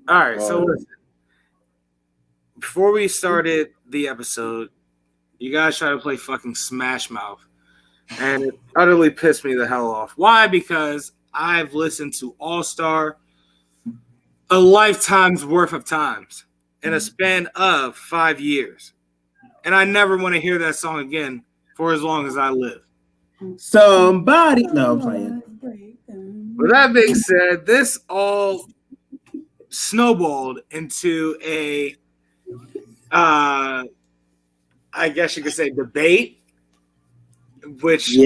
All right, so listen. Before we started the episode, you guys tried to play fucking Smash Mouth, and it utterly pissed me the hell off. Why? Because I've listened to All Star a lifetime's worth of times in a span of 5 years, and I never want to hear that song again for as long as I live. Somebody, no, I'm playing. With that being said, this all snowballed into a, I guess you could say, debate, which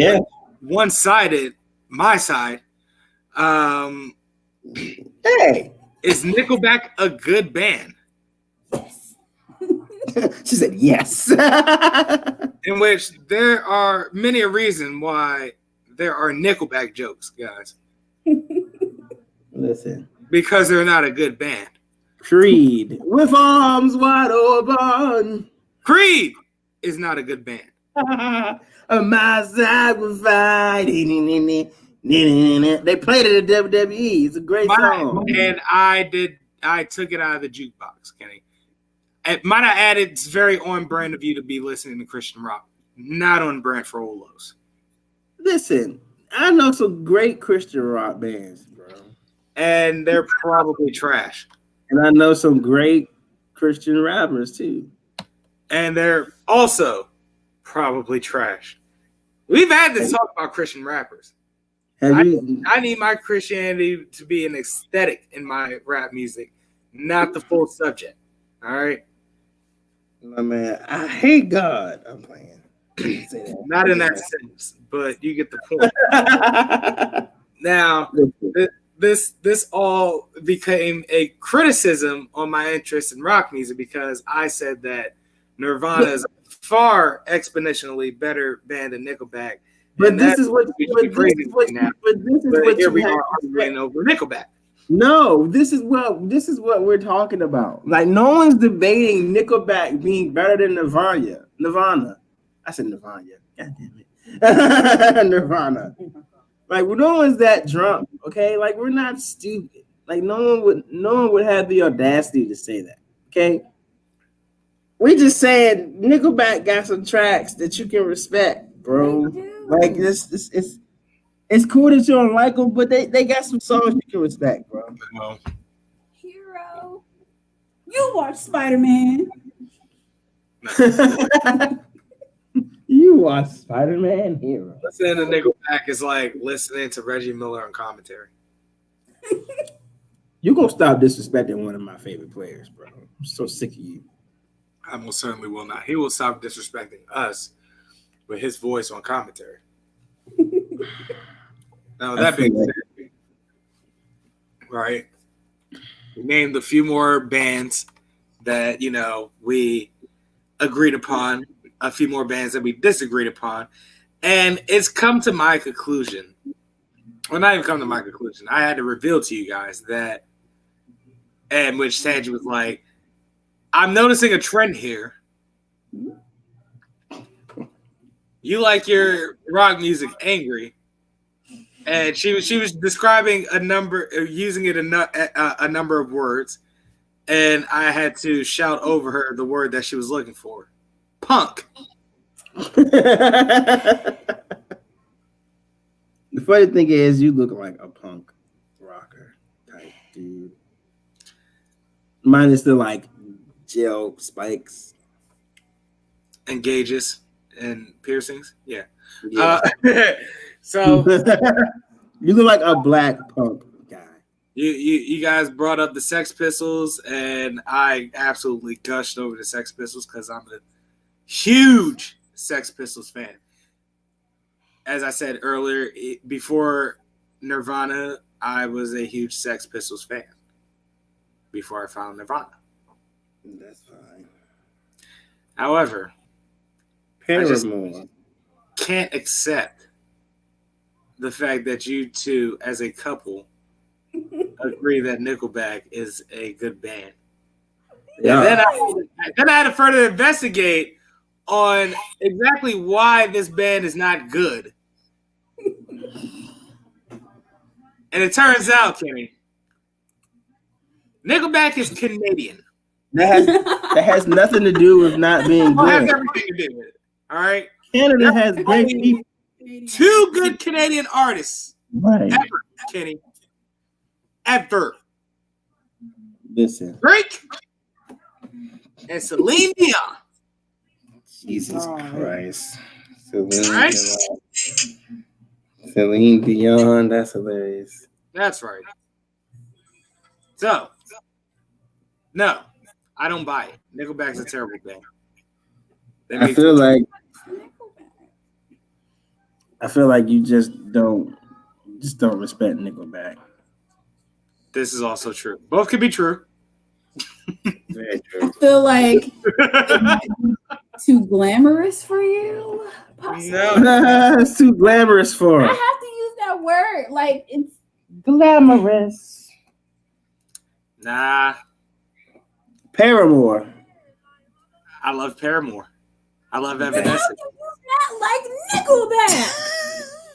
one-sided, my side. Hey, is Nickelback a good band? She said yes. In which there are many a reason why there are Nickelback jokes, guys. Listen. Because they're not a good band. Creed, with arms wide open. Creed is not a good band. My sacrifice. They played it at WWE. It's a great song. And I took it out of the jukebox, Kenny. It might have added, it's very on brand of you to be listening to Christian rock. Not on brand for Olos. Listen, I know some great Christian rock bands, bro. And they're probably trash. And I know some great Christian rappers, too. And they're also probably trash. We've had this talk about Christian rappers. I need my Christianity to be an aesthetic in my rap music, not the full subject. All right? My man, I hate God. I'm playing. Not in that sense, but you get the point. Now, this all became a criticism on my interest in rock music because I said that Nirvana is a far exponentially better band than Nickelback. But this is what you are arguing over Nickelback. No, this is what we're talking about. Like, no one's debating Nickelback being better than Nirvana. I said Nirvana. God damn it. Nirvana. Like, no one's that drunk, okay? Like, we're not stupid. Like, no one would have the audacity to say that, okay? We just saying Nickelback got some tracks that you can respect, bro. Like, it's cool that you don't like them, but they got some songs you can respect, bro. No. Hero. You watch Spider-Man. You watch Spider-Man Hero. Listening to Nickelback is like listening to Reggie Miller on commentary. You're going to stop disrespecting one of my favorite players, bro. I'm so sick of you. I most certainly will not. He will stop disrespecting us with his voice on commentary. Now, that being said, right, we named a few more bands that, we agreed upon, a few more bands that we disagreed upon, and it's come to my conclusion. Well, not even come to my conclusion. I had to reveal to you guys that, and which Sanji was like, I'm noticing a trend here. You like your rock music angry. And she was describing a number, using it a number of words, and I had to shout over her the word that she was looking for, punk. The funny thing is, you look like a punk rocker type dude. Mine is still like gel spikes and gauges and piercings. Yeah. So you look like a black punk guy. You guys brought up the Sex Pistols, and I absolutely gushed over the Sex Pistols because I'm a huge Sex Pistols fan. As I said earlier, before Nirvana, I was a huge Sex Pistols fan. Before I found Nirvana. That's fine. However, I just can't accept the fact that you two, as a couple, agree that Nickelback is a good band. Yeah. And then I had to further investigate on exactly why this band is not good. And it turns out, Kenny, Nickelback is Canadian. That has nothing to do with not being It has good. everything to do with it. All right. Canada has great people. Two good Canadian artists Right. ever, Kenny. Ever. Listen. Drake and Celine Dion. Jesus Christ. Right? Celine Dion, that's hilarious. That's right. So, no, I don't buy it. Nickelback's a terrible band. I feel like you just don't respect Nickelback. This is also true. Both could be true. Very true. I feel like it might be too glamorous for you. Possibly. No. It's too glamorous for I her. have to use that word. Like it's Glamorous. Nah, Paramore. I love Paramore. I love how Evanescence. can you not like Nickelback?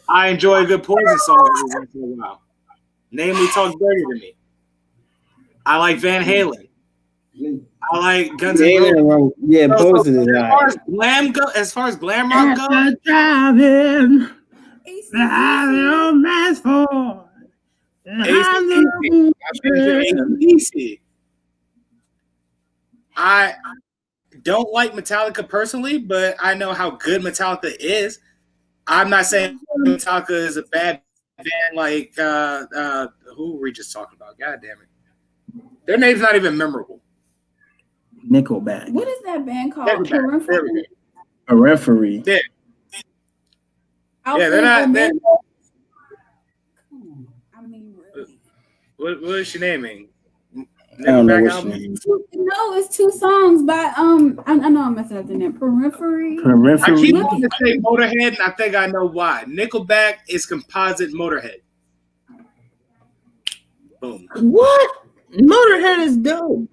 I enjoy a good Poison song every once in a while. Namely, Talk Dirty to Me. I like Van Halen. I like Guns N' Roses. Yeah, Poison is As far as glam rock goes, driving. AC/DC. AC/DC. I don't like Metallica personally, but I know how good Metallica is. I'm not saying Metallica is a bad band like who were we just talking about? God damn it. Their name's not even memorable. Nickelback. What is that band called? Nickelback. There we go. A referee. Yeah. Alfred they're not. Omega? I mean, really. What is she naming? I don't know Nickelback what album? she named. No, it's two songs by I know I'm messing up the name. Periphery. I keep Periphery. wanting to say Motorhead, and I think I know why. Nickelback is composite Motorhead. Boom. What? Motorhead is dope.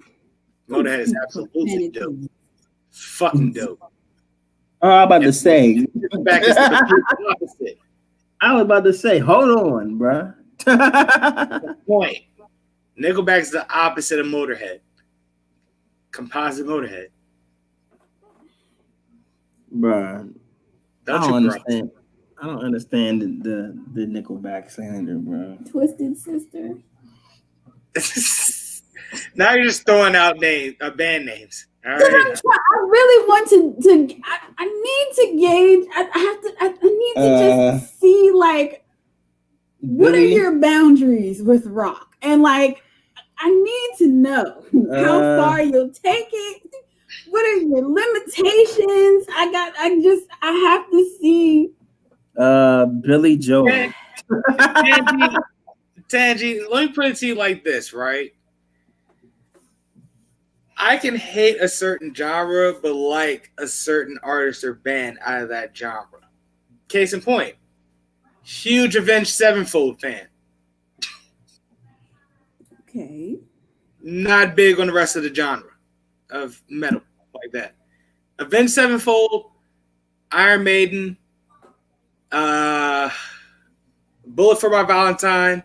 Motorhead is absolutely dope. Fucking dope. Oh, I'm about to say. Nickelback is the complete opposite. I was about to say, hold on, bruh. Point. Nickelback's the opposite of Motorhead. Composite Motorhead. Bruh. Don't I you, don't bro? understand. I don't understand the Nickelback slander, bro. Twisted Sister. Now you're just throwing out band names. All Because right. I really want to I need to gauge. I need to just see like what are your boundaries with rock, and like I need to know how far you'll take it. What are your limitations? I have to see. Billy Joel. Tangi, let me put it to you like this, right? I can hate a certain genre, but like a certain artist or band out of that genre. Case in point, huge Avenged Sevenfold fan. Okay. Not big on the rest of the genre of metal like that. Avenged Sevenfold, Iron Maiden, Bullet for My Valentine,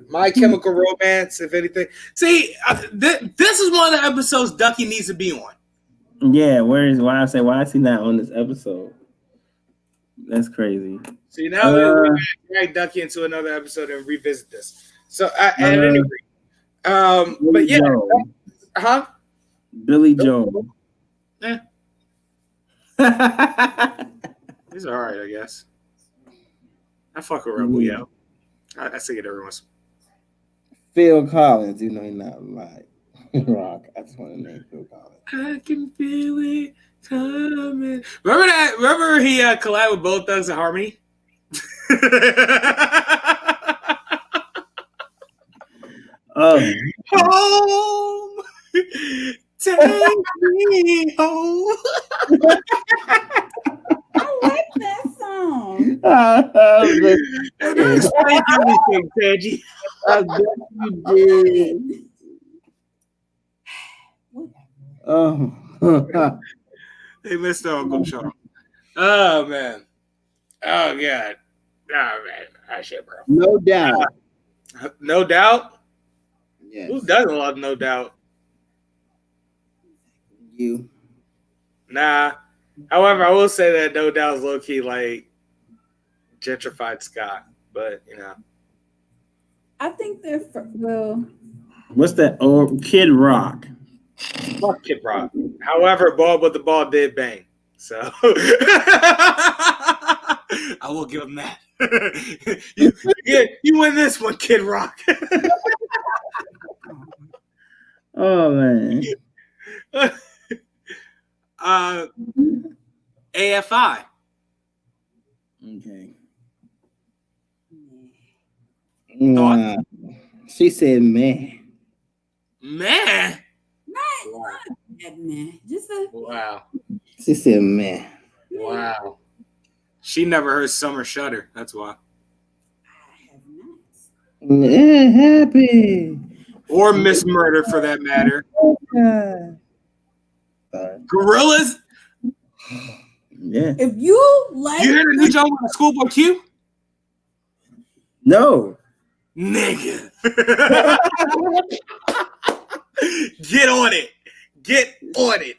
My Chemical Romance, if anything. See, this is one of the episodes Ducky needs to be on. Yeah, why is he not on this episode? That's crazy. See, now we're going to drag Ducky into another episode and revisit this. So, at any rate, but yeah, Joel. Billy Joel. Yeah. He's all right, I guess. I fuck with Rebel, yo. I sing it every once. Phil Collins, you know he's not like rock. I just want to name Phil Collins. I can feel it coming. Remember that? Remember he collabed with both Thugs and Harmony? Home, take me home. I like that song. That's everything, Tangi. I bet you did. Oh. Hey, Mr. Uncle Charles. Oh, man. Oh, God. Oh, man. Oh, shit, bro. No doubt. No Doubt. Yes. Who doesn't love No Doubt? You. Nah. However, I will say that No Doubt is low key like gentrified Scott, but you know. I think they're well. What's that? Oh, Kid Rock. Fuck Kid Rock. However, the ball did bang. So I will give him that. you win this one, Kid Rock. Oh man. AFI. Okay. Thought? She said, "Man, Man." Man, just a Wow. She said, "Man." Wow. She never heard Summer Shudder. That's why. I have not. Yeah, happy. Or Miss Murder, for that matter. Gorillas. Yeah. If you like, You hear the new joke with Schoolboy Q? No. Nigga. Get on it. Get on it.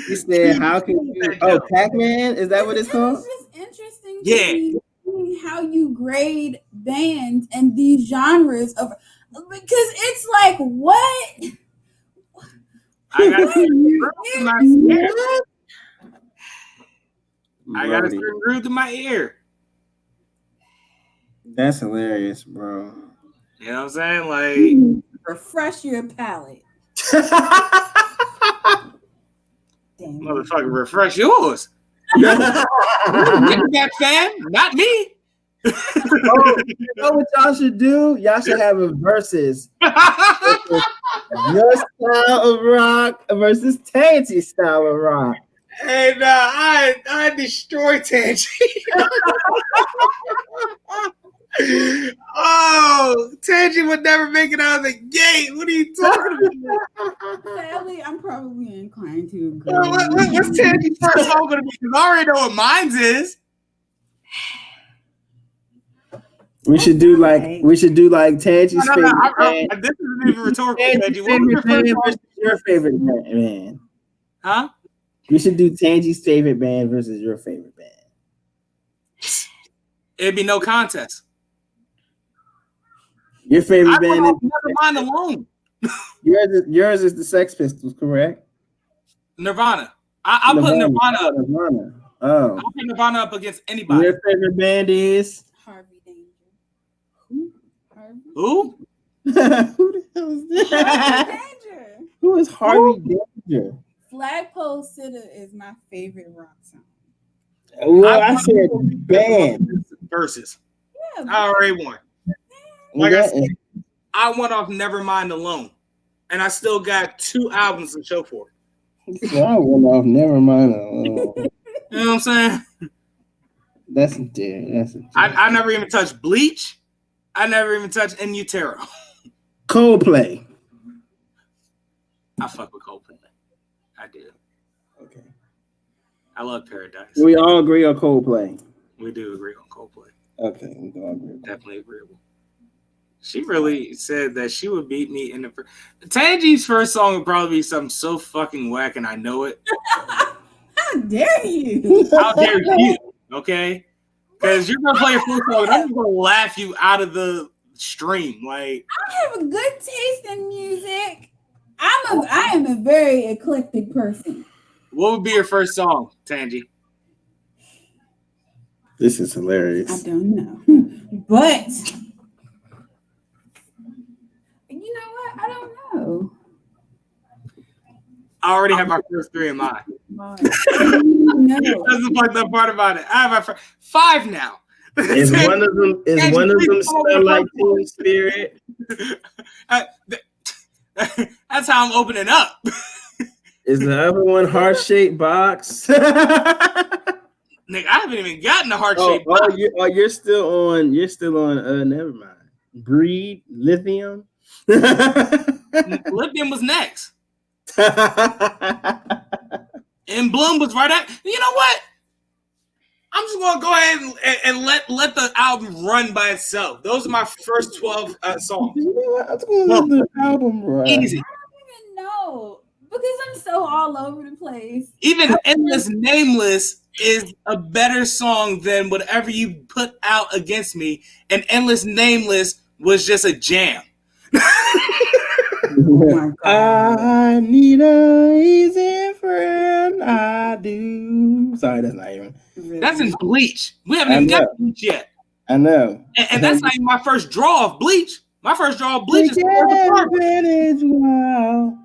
He said, "How can you?" Oh, Pac-Man. Is that what it's called? It's just interesting Yeah. to me how you grade bands and these genres of, because it's like what. I got a certain groove to my ear. I got a Brody. certain groove to my ear. That's hilarious, bro. You know what I'm saying? Like, Refresh your palate. Damn. motherfucker, refresh yours. That fan, not me. Oh, you know what y'all should do? Y'all should have a versus. Your style of rock versus Tangy's style of rock. Hey, nah, I destroy Tangy. Oh, Tangy would never make it out of the gate. What are you talking about? Sadly, I'm probably inclined to agree. What's Tangy's first song going to be? Because I already know what mine's is. We should do like Tangy's favorite band. This isn't even rhetorical, Tangy's Tangy. What was your favorite band first versus song? your favorite band. Huh? We should do Tangy's favorite band versus your favorite band. It'd be no contest. Your favorite band Never mind alone. yours is the Sex Pistols, correct? Nirvana. I'll put Nirvana up. Nirvana. Oh. I'll put Nirvana up against anybody. Your favorite band is Harvey Danger. Harvey? Who? Who the hell is Harvey that? Danger. Who is Harvey Danger? Flagpole Sitter is my favorite rock song. Well, I said band. Versus. Yeah, I already won. Like I said, I went off Nevermind alone. And I still got 2 albums to show for it. I went off. Never mind. You know what I'm saying? That's a dare. I never even touched Bleach. I never even touched In Utero. Coldplay. I fuck with Coldplay. I do. Okay. I love Paradise. We all agree on Coldplay. We do agree on Coldplay. Okay, we all agree. Definitely agreeable. She really said that she would beat me in the first. Tangy's first song would probably be something so fucking whack, and I know it. How dare you? How dare you? Okay, because you're gonna play your first song, and I'm gonna laugh you out of the stream. Like, I have a good taste in music. I am a very eclectic person. what would be your first song, Tangy? This is hilarious. I don't know, but you know what? I don't know. I already have my first 3 in mind. No. That's the fucked up part about it. I have my 5 now. Is one of them Smell Like Teen Spirit? That's how I'm opening up. Is the other one Heart Shaped Box? Nigga, I haven't even gotten the heart shape. You're still on. Never mind. Breed, Lithium. Lithium was next. And Bloom was right at. You know what? I'm just gonna go ahead and let the album run by itself. Those are my first 12 songs. I'm just gonna let the album run. Easy. I don't even know because I'm so all over the place. Even Endless Nameless is a better song than whatever you put out against me. And Endless Nameless was just a jam. Oh my God. I need a easy friend. I do. Sorry, that's not even. That's in Bleach. We haven't even got Bleach yet. I know. And that's not even my first draw of Bleach. My first draw of Bleach is advantage while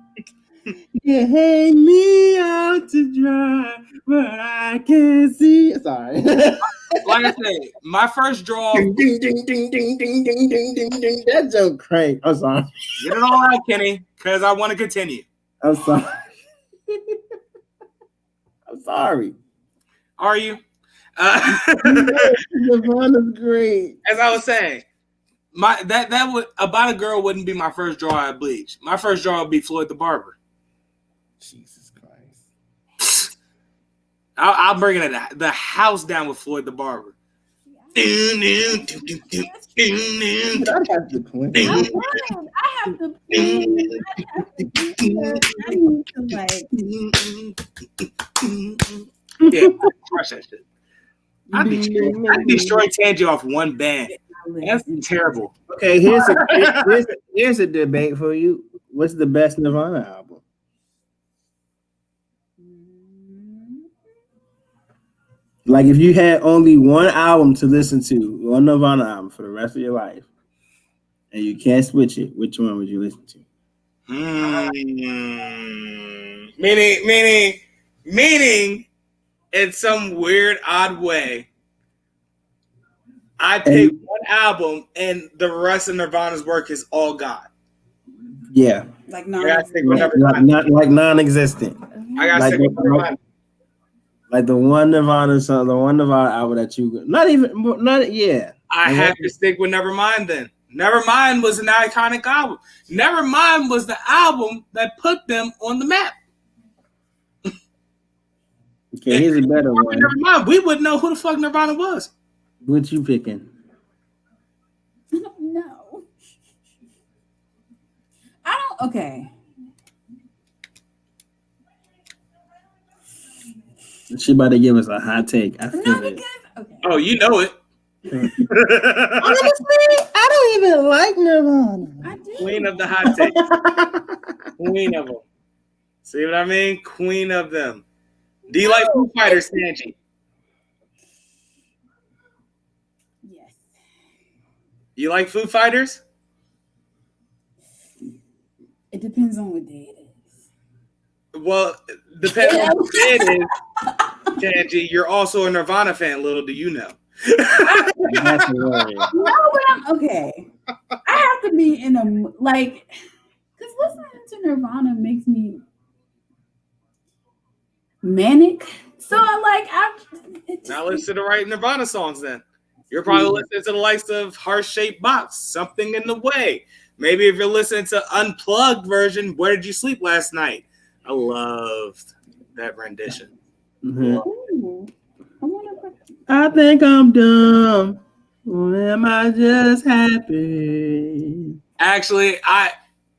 you hang me out to dry, but I can't see. Sorry. Like I said, my first draw. Ding, ding, ding, ding, ding, ding, ding, ding, ding, ding. That joke crank. I'm sorry. Get it all out, Kenny, because I want to continue. I'm sorry. I'm sorry. Are you? Nirvana's great. As I was saying, that would About a Girl wouldn't be my first draw at Bleach. My first draw would be Floyd the Barber. Jesus Christ. I'll bring it the house down with Floyd the Barber. I have to play. I have to play. I need to like. Yeah, crush that shit. I'd destroy Tangy off one band. That's terrible. Okay, here's a debate for you. What's the best Nirvana album? Like, if you had only one album to listen to, one Nirvana album for the rest of your life, and you can't switch it, which one would you listen to? Meaning, in some weird, odd way, I pick one album and the rest of Nirvana's work is all God. Yeah. Like non-existent. I gotta stick with Nirvana. Like the one Nirvana song, the one Nirvana album that you I have to stick with Nevermind then. Nevermind was an iconic album. Nevermind was the album that put them on the map. Okay, here's a better one. Nevermind, we wouldn't know who the fuck Nirvana was. What you picking? I don't know. Okay. She about to give us a hot take. I feel it. Okay. Oh, you know it. Honestly, I don't even like Nirvana. I do. Queen of the hot take. Queen of them. See what I mean? Queen of them. Do you like Foo Fighters, Sanji? Yes. You like Foo Fighters? It depends on what day it is. Well, depending on what day it is, Sanji, you're also a Nirvana fan, little do you know. That's hilarious. No, but okay. I have to be in a like, because listening to Nirvana makes me manic. So Now listen to the right Nirvana songs then. You're probably listening to the likes of Heart Shaped Box, Something in the Way. Maybe if you're listening to Unplugged version, Where Did You Sleep Last Night? I loved that rendition. Mm-hmm. Ooh, I think I'm dumb. Or am I just happy? Actually, I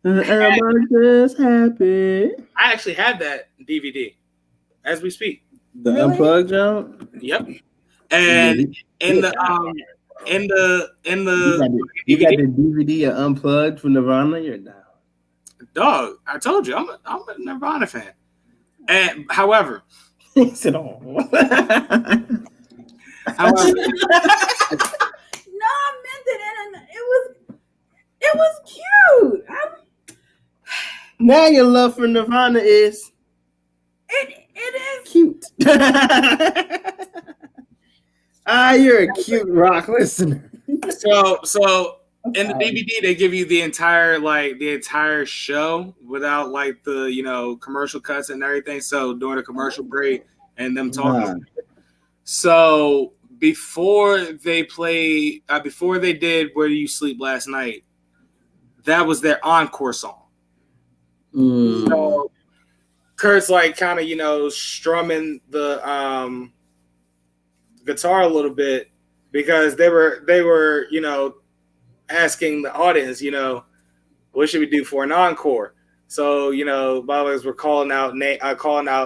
just happy. I actually have that DVD as we speak. The Unplugged jump? Yep. And you got the DVD of Unplugged from Nirvana? You're down. Dog, I told you, I'm a Nirvana fan. And however, he said, "Oh." However, no, I meant it, and it was cute. Now your love for Nirvana is It is cute. You're a cute rock listener. So in the DVD they give you the entire show without like the commercial cuts and everything. So during the commercial break and them talking. So before they did Where Do You Sleep Last Night, that was their encore song. So Kurt's like kind of strumming the guitar a little bit because they were asking the audience, what should we do for an encore? So, Bobbers were calling out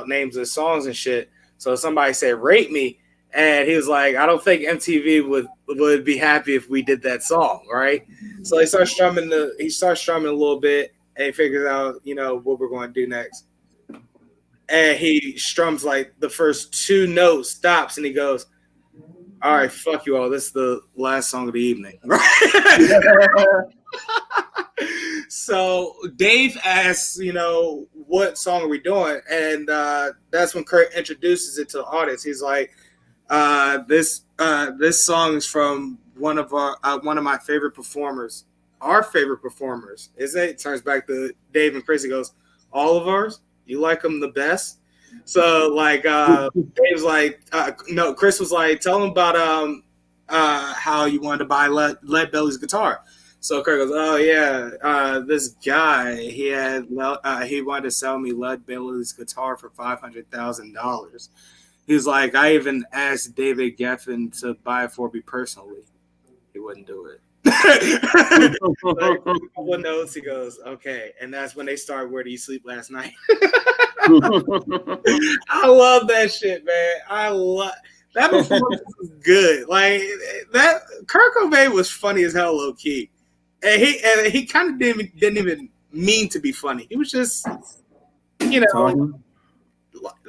names of songs and shit. So somebody said, "Rate Me." And he was like, "I don't think MTV would be happy if we did that song, right?" So he starts strumming a little bit and he figures out, what we're going to do next. And he strums like the first two notes, stops, and he goes, "All right, fuck you all. This is the last song of the evening." So Dave asks, what song are we doing? And that's when Kurt introduces it to the audience. He's like, this song is from one of my favorite performers. Our favorite performers, isn't it? Turns back to Dave and Chris. He goes, "All of ours? You like them the best?" So like Dave's like, no, Chris was like, "Tell him about how you wanted to buy Lead Belly's guitar." So Kurt goes, "Oh yeah, this guy he wanted to sell me Lead Belly's guitar for $500,000. He's like, I even asked David Geffen to buy it for me personally. He wouldn't do it." Like, a couple of notes, he goes, "Okay," and that's when they start "Where Do You Sleep Last Night?" I love that shit, man. I love that performance was good. Like that, Kurt Cobain was funny as hell, low key, and he kind of didn't even mean to be funny. He was just,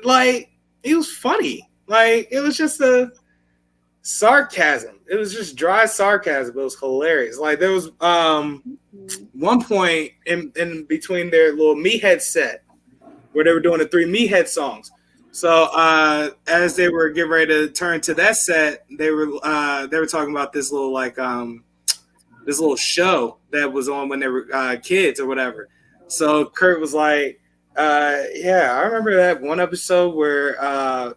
like he was funny. Like it was just a sarcasm. It was just dry sarcasm. It was hilarious. Like there was one point in between their little Meathead set where they were doing the 3 Meathead songs. So as they were getting ready to turn to that set, they were talking about this little this little show that was on when they were kids or whatever. So Kurt was like, "Yeah, I remember that one episode where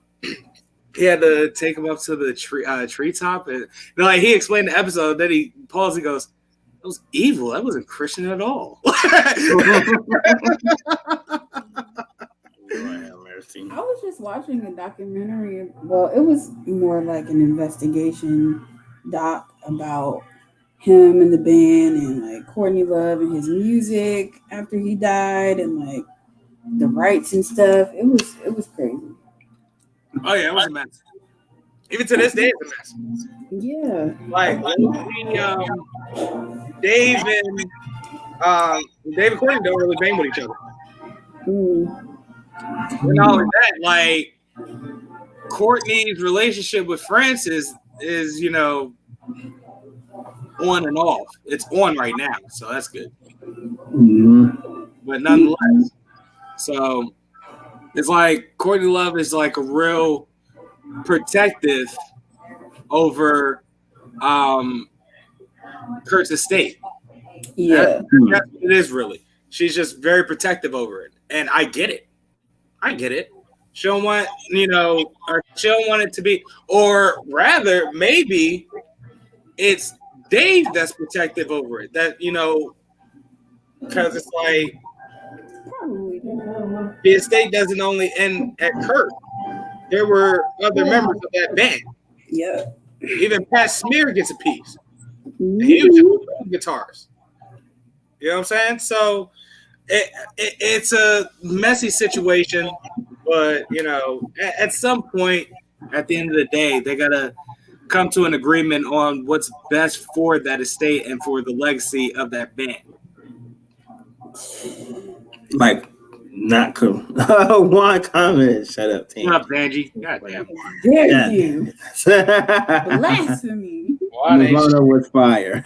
he had to take him up to the treetop, and like he explained the episode. Then he paused. He goes, "That was evil. That wasn't Christian at all." I was just watching a documentary. Well, it was more like an investigation doc about him and the band and like Courtney Love and his music after he died and like the rights and stuff. It was crazy. Oh yeah, it was a mess. Even to this day, it's a mess. Yeah. Like Dave and Courtney don't really bang with each other. And all of that, like Courtney's relationship with Francis is on and off. It's on right now, so that's good. Mm-hmm. But nonetheless, so it's like Courtney Love is like a real protective over Kurt's estate. Yeah. That's what it is really. She's just very protective over it. And I get it. She don't want, or she don't want it to be, or rather, maybe it's Dave that's protective over it. That, because it's like the estate doesn't only end at Kurt. There were other members of that band. Yeah. Even Pat Smear gets a piece. And he was just playing guitars. You know what I'm saying? So it's a messy situation, but at some point, at the end of the day, they gotta come to an agreement on what's best for that estate and for the legacy of that band. Like, not cool. One comment. Shut up, Tim. Shut up, Angie. Goddamn. Dare you? Blasphemy. Nirvana was fire.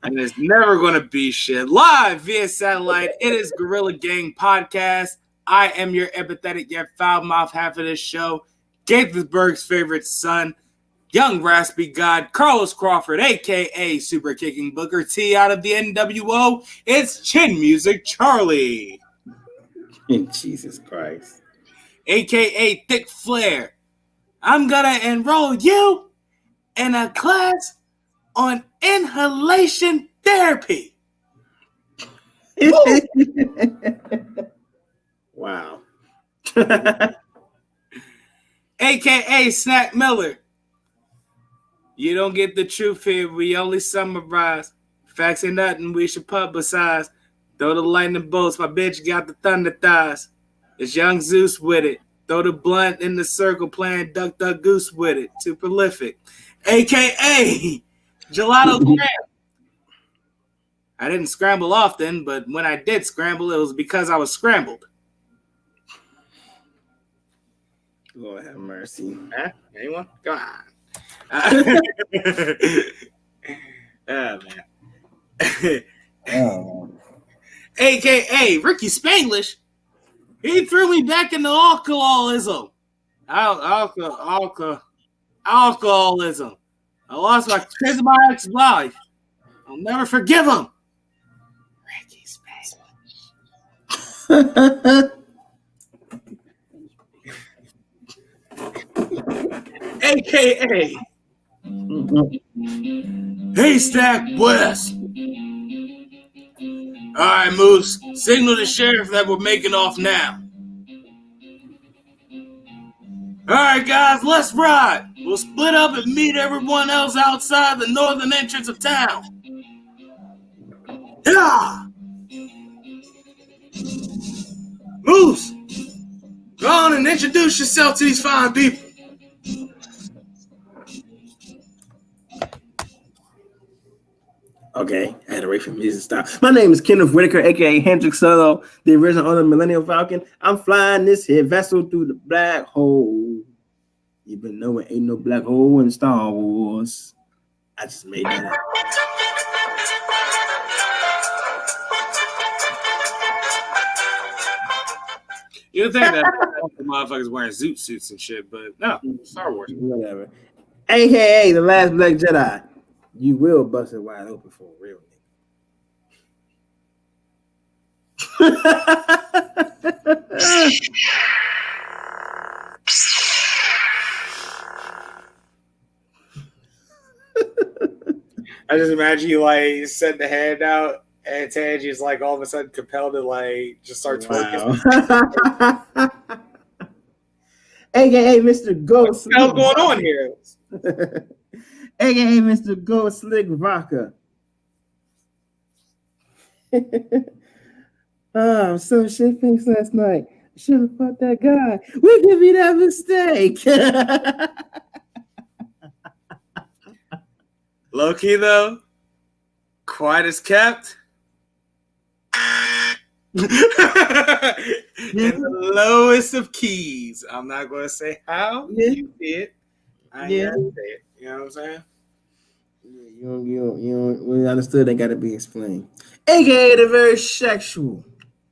And it's never going to be shit. Live via satellite, it is Gorilla Gang Podcast. I am your empathetic yet foul-mouthed half of this show. Gaithersburg's favorite son, young raspy god, Carlos Crawford, a.k.a. Super Kicking Booker T out of the NWO. It's Chin Music Charlie. Jesus Christ. A.k.a. Thick Flair. I'm going to enroll you in a class on inhalation therapy. Wow. a.k.a. Snack Miller. You don't get the truth here. We only summarize. Facts ain't nothing we should publicize. Throw the lightning bolts. My bitch got the thunder thighs. It's young Zeus with it. Throw the blunt in the circle playing Duck, Duck, Goose with it. Too prolific. A.k.a. Gelato Graham. I didn't scramble often, but when I did scramble, it was because I was scrambled. Lord have mercy. Huh? Anyone? Go on. Oh, man. Oh. A.k.a. Ricky Spanglish. He threw me back into alcoholism. Alcoholism. I lost my kids in my ex-wife. I'll never forgive him. Ricky Spanglish. A.k.a. Haystack West. All right, Moose. Signal the sheriff that we're making off now. All right, guys, let's ride. We'll split up and meet everyone else outside the northern entrance of town. Yeah. Moose, go on and introduce yourself to these fine people. Okay, I had to wait for music to stop. My name is Kenneth Whitaker, aka Hendrix Solo, the original owner of Millennium Falcon. I'm flying this here vessel through the black hole. You better know it ain't no black hole in Star Wars. I just made that up. You think that motherfuckers wearing zoot suits and shit, but no, Star Wars. Whatever. AKA the last Black Jedi. You will bust it wide open for a real nigga. I just imagine you like set the hand out and Tangi's like all of a sudden compelled to like just start twerking. Wow. AKA Mr. Ghost. What the hell's going on here? AKA Mr. Go Slick Vodka. I'm so shit faced last night. I should have fought that guy. We give me that mistake. Low key though, quiet as kept. In the lowest of keys. I'm not going to say how you did. I ain't gonna say it. You know what I'm saying? You we understood. They got to be explained. AKA the very sexual,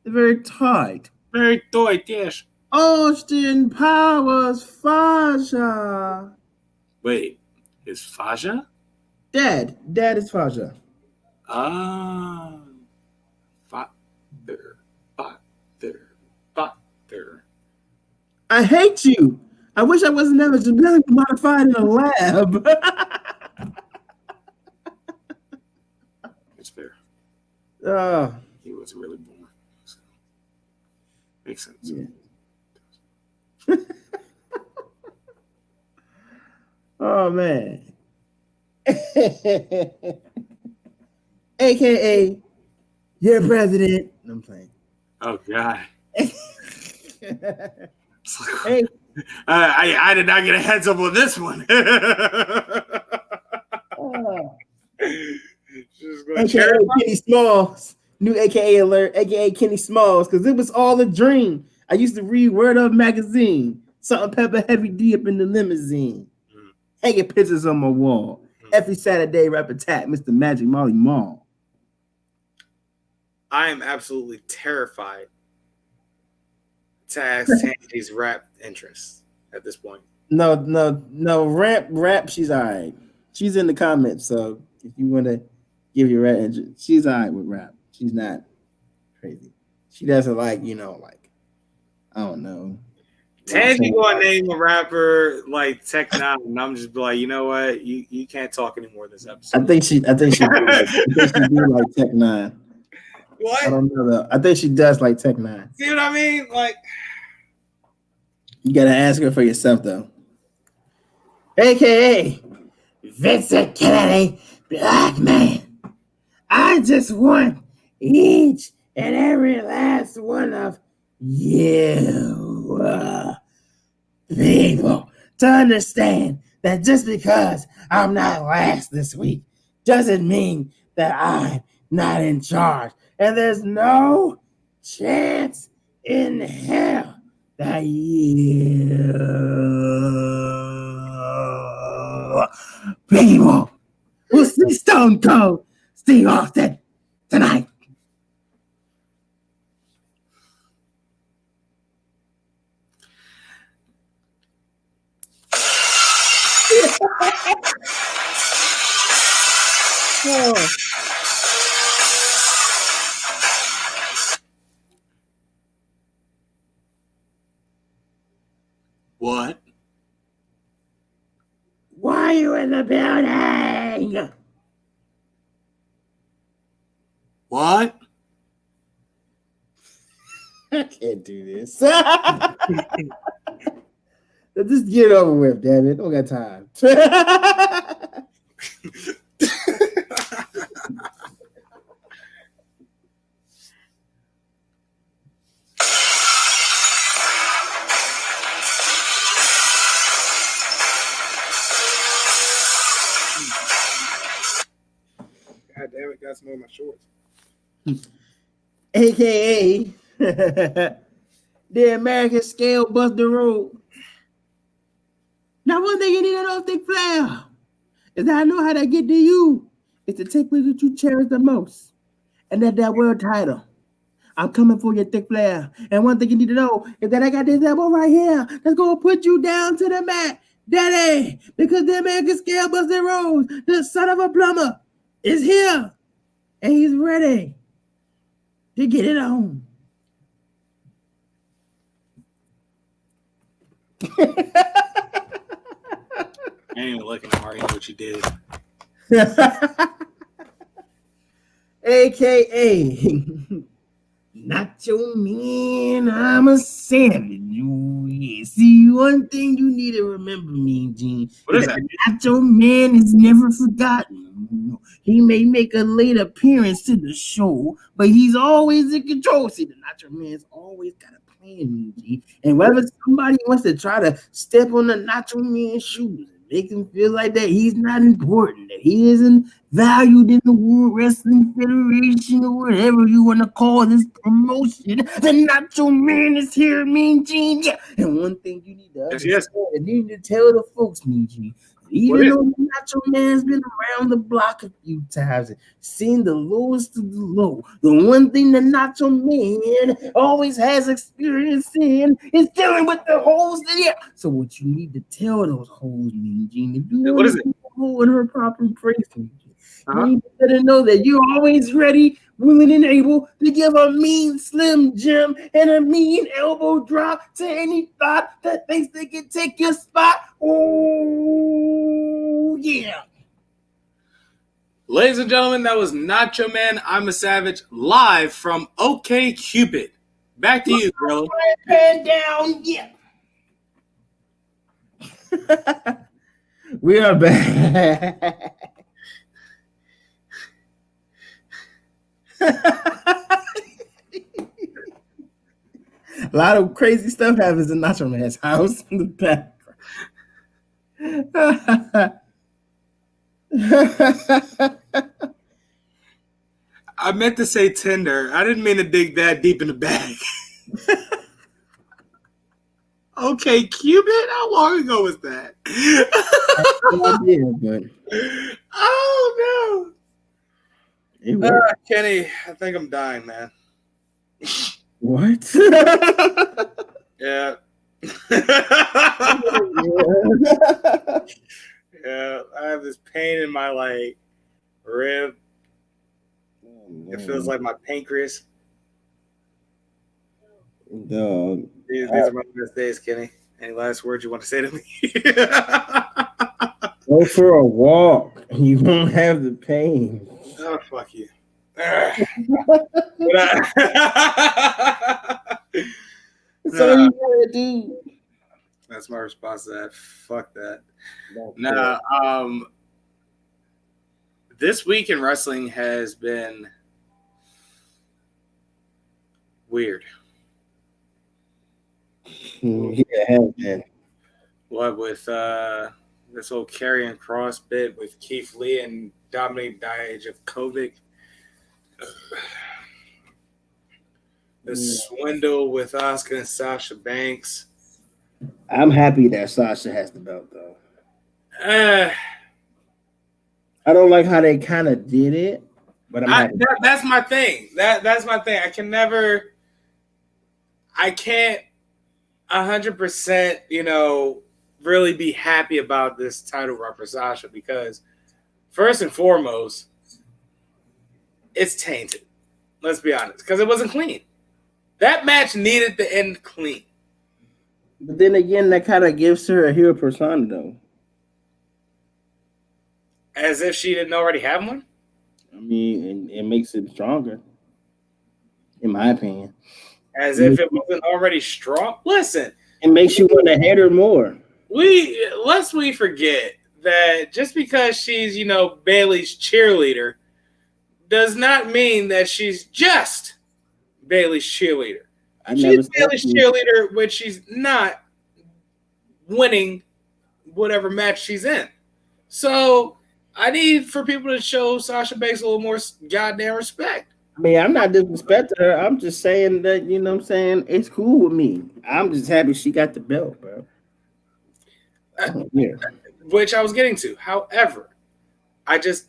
the very tight, very tight. Yes. Austin Powers Faja. Wait, is Faja? Dad is Faja. Ah, father. I hate you. I wish I wasn't ever genetically modified in a lab. It's fair. He was really born. So. Makes sense. Yeah. Oh man. AKA your president. I'm playing. Oh God. Hey. I did not get a heads up on this one. AKA Kenny Smalls. New AKA alert. AKA Kenny Smalls. Because it was all a dream. I used to read Word Up magazine. Salt and Pepper Heavy D up in the limousine. Hanging pictures on my wall. Every Saturday rap attack, Mr. Magic Molly Mall. I am absolutely terrified to ask Tangi's rap interest at this point. No. Rap, she's all right. She's in the comments, so if you want to give your rap interest, she's all right with rap. She's not crazy. She doesn't like, I don't know. Tangi going to name a rapper like Tech Nine, and I'm just like, you know what? You can't talk anymore this episode. I think she do like Tech Nine. What? I don't know though. I think she does like Tech Nine. See what I mean? Like, you gotta ask her for yourself though. aka Vincent Kennedy, black man. I just want each and every last one of you people to understand that just because I'm not last this week doesn't mean that I'm not in charge. And there's no chance in hell that you people will see Stone Cold Steve Austin tonight. Oh. What? Why are you in the building? What? I can't do this. Just get it over with, damn it. Don't got time. God damn it, got some on my shorts. AKA the American Scale Buster Rule. Now, one thing you need to know, Thick Flair, is that I know how to get to you. It's the take that you cherish the most. And that world title. I'm coming for you, Thick Flair. And one thing you need to know is that I got this elbow right here that's going to put you down to the mat. Daddy, because the American Scale Buster Rose, the son of a plumber, is here. And he's ready to get it on. I ain't even looking at Mario what you did. AKA Nacho Man, I'm a savage. Ooh, yeah. See, one thing you need to remember, Mean Gene. What is that? Nacho Man is never forgotten. He may make a late appearance to the show, but he's always in control. See, the Nacho Man's always got a plan, Mean Gene. And whenever somebody wants to try to step on the Nacho Man's shoes, make him feel like that he's not important, that he isn't valued in the World Wrestling Federation or whatever you want to call this promotion. The Nacho Man is here, Mean Gene. Yeah. And one thing you need to understand, you need to tell the folks, Mean Gene, even though the Nacho Man's been around the block a few times and seen the lowest of the low, the one thing the Nacho Man always has experience in is dealing with the holes in the air. So what you need to tell those holes, Mean Gene, if you want to put a hole in her proper place, Mean Gene, you need to know that you're always ready, willing, and able to give a mean Slim Jim and a mean elbow drop to any thought that thinks they can take your spot. Oh, yeah. Ladies and gentlemen, that was Nacho Man, I'm a Savage, live from OK Cupid. Back to you, bro. Hand down, yeah. We are back. A lot of crazy stuff happens in Nacho Man's house in the background. I meant to say Tinder. I didn't mean to dig that deep in the bag. Okay, Cupid? How long ago was that? Oh, no. Kenny, I think I'm dying, man. What? Yeah. Yeah, I have this pain in my rib. It feels like my pancreas. Dog. These are my best days, Kenny. Any last words you want to say to me? Go for a walk. You won't have the pain. Oh, fuck you. So you gotta do. That's my response to that. Fuck that. That's Nah, this week in wrestling has been weird. Yeah, it has been. What with this whole Karrion Cross bit with Keith Lee and Dominic Dijakovic. The swindle with Asuka and Sasha Banks. I'm happy that Sasha has the belt, though. I don't like how they kind of did it, but I'm happy. That's my thing. That's my thing. I can't 100%, really be happy about this title run for Sasha because first and foremost, it's tainted. Let's be honest, because it wasn't clean. That match needed to end clean. But then again, that kind of gives her a hero persona, though. As if she didn't already have one? I mean, it makes it stronger, in my opinion. As if it wasn't already strong? Listen. It makes you want to hate her more. Lest we forget that just because she's, Bayley's cheerleader does not mean that she's just Bayley's cheerleader. She's Bayley's cheerleader when she's not winning whatever match she's in. So I need for people to show Sasha Banks a little more goddamn respect. I mean, I'm not disrespecting her. I'm just saying that, it's cool with me. I'm just happy she got the belt, bro. Yeah. Which I was getting to. However, I just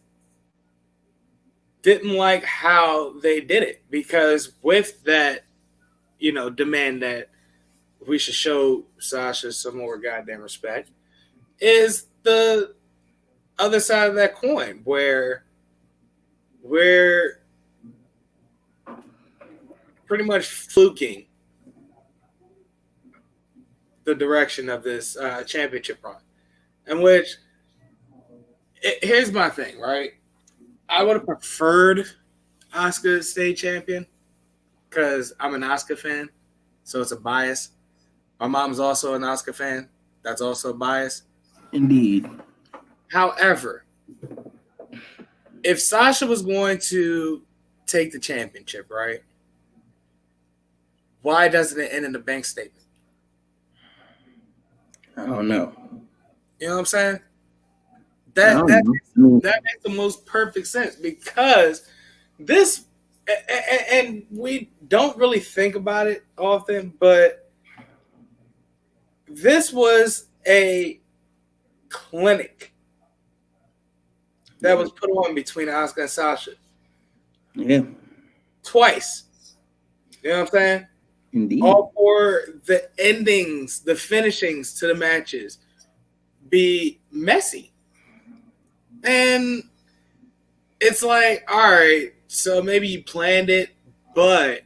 didn't like how they did it because with that, demand that we should show Sasha some more goddamn respect is the other side of that coin where we're pretty much fluking the direction of this championship run. In which, here's my thing, right? I would have preferred Asuka to stay champion because I'm an Asuka fan, so it's a bias. My mom's also an Asuka fan. That's also a bias. Indeed. However, if Sasha was going to take the championship, right? Why doesn't it end in the bank statement? I don't know. You know what I'm saying? That makes the most perfect sense because this, and we don't really think about it often, but this was a clinic that was put on between Asuka and Sasha. Yeah. Twice. You know what I'm saying? Indeed. All for the endings, the finishings to the matches be messy. And it's like, all right, so maybe you planned it, but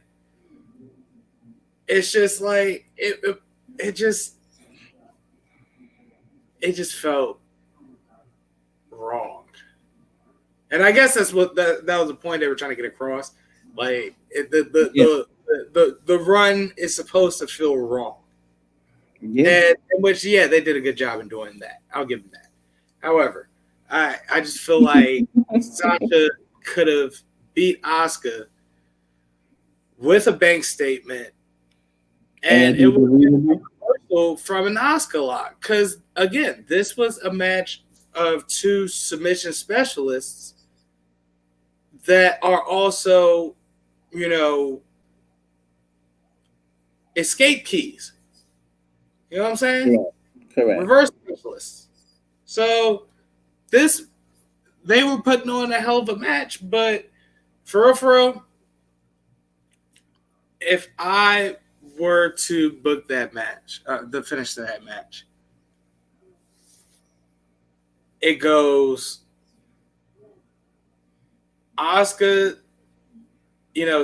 it's just like it just felt wrong. And I guess that's what that was the point they were trying to get across. Like the run is supposed to feel wrong. Yeah. And in which, they did a good job in doing that. I'll give them that. However, I just feel like Sasha could have beat Asuka with a bank statement, and it was reversal from an Asuka lock. Because again, this was a match of two submission specialists that are also, escape keys. You know what I'm saying? Yeah, correct. Reverse specialists. So they were putting on a hell of a match, but for real, if I were to book that match, the finish to that match, it goes Asuka,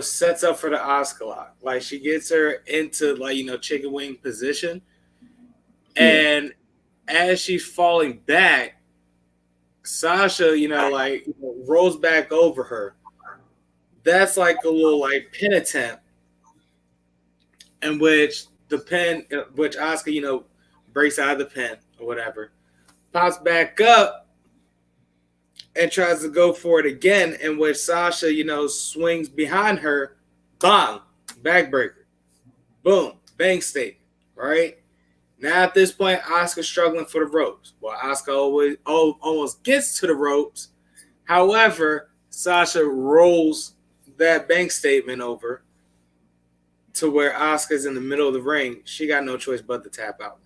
sets up for the Asuka lock. Like she gets her into chicken wing position. And as she's falling back, Sasha, rolls back over her. That's like a little pin attempt in which Asuka, breaks out of the pen or whatever, pops back up and tries to go for it again, in which Sasha, swings behind her, bang, backbreaker, boom, bang statement, right? Now at this point, Asuka's struggling for the ropes. Well, Asuka almost gets to the ropes. However, Sasha rolls that bank statement over to where Asuka's in the middle of the ring. She got no choice but to tap out.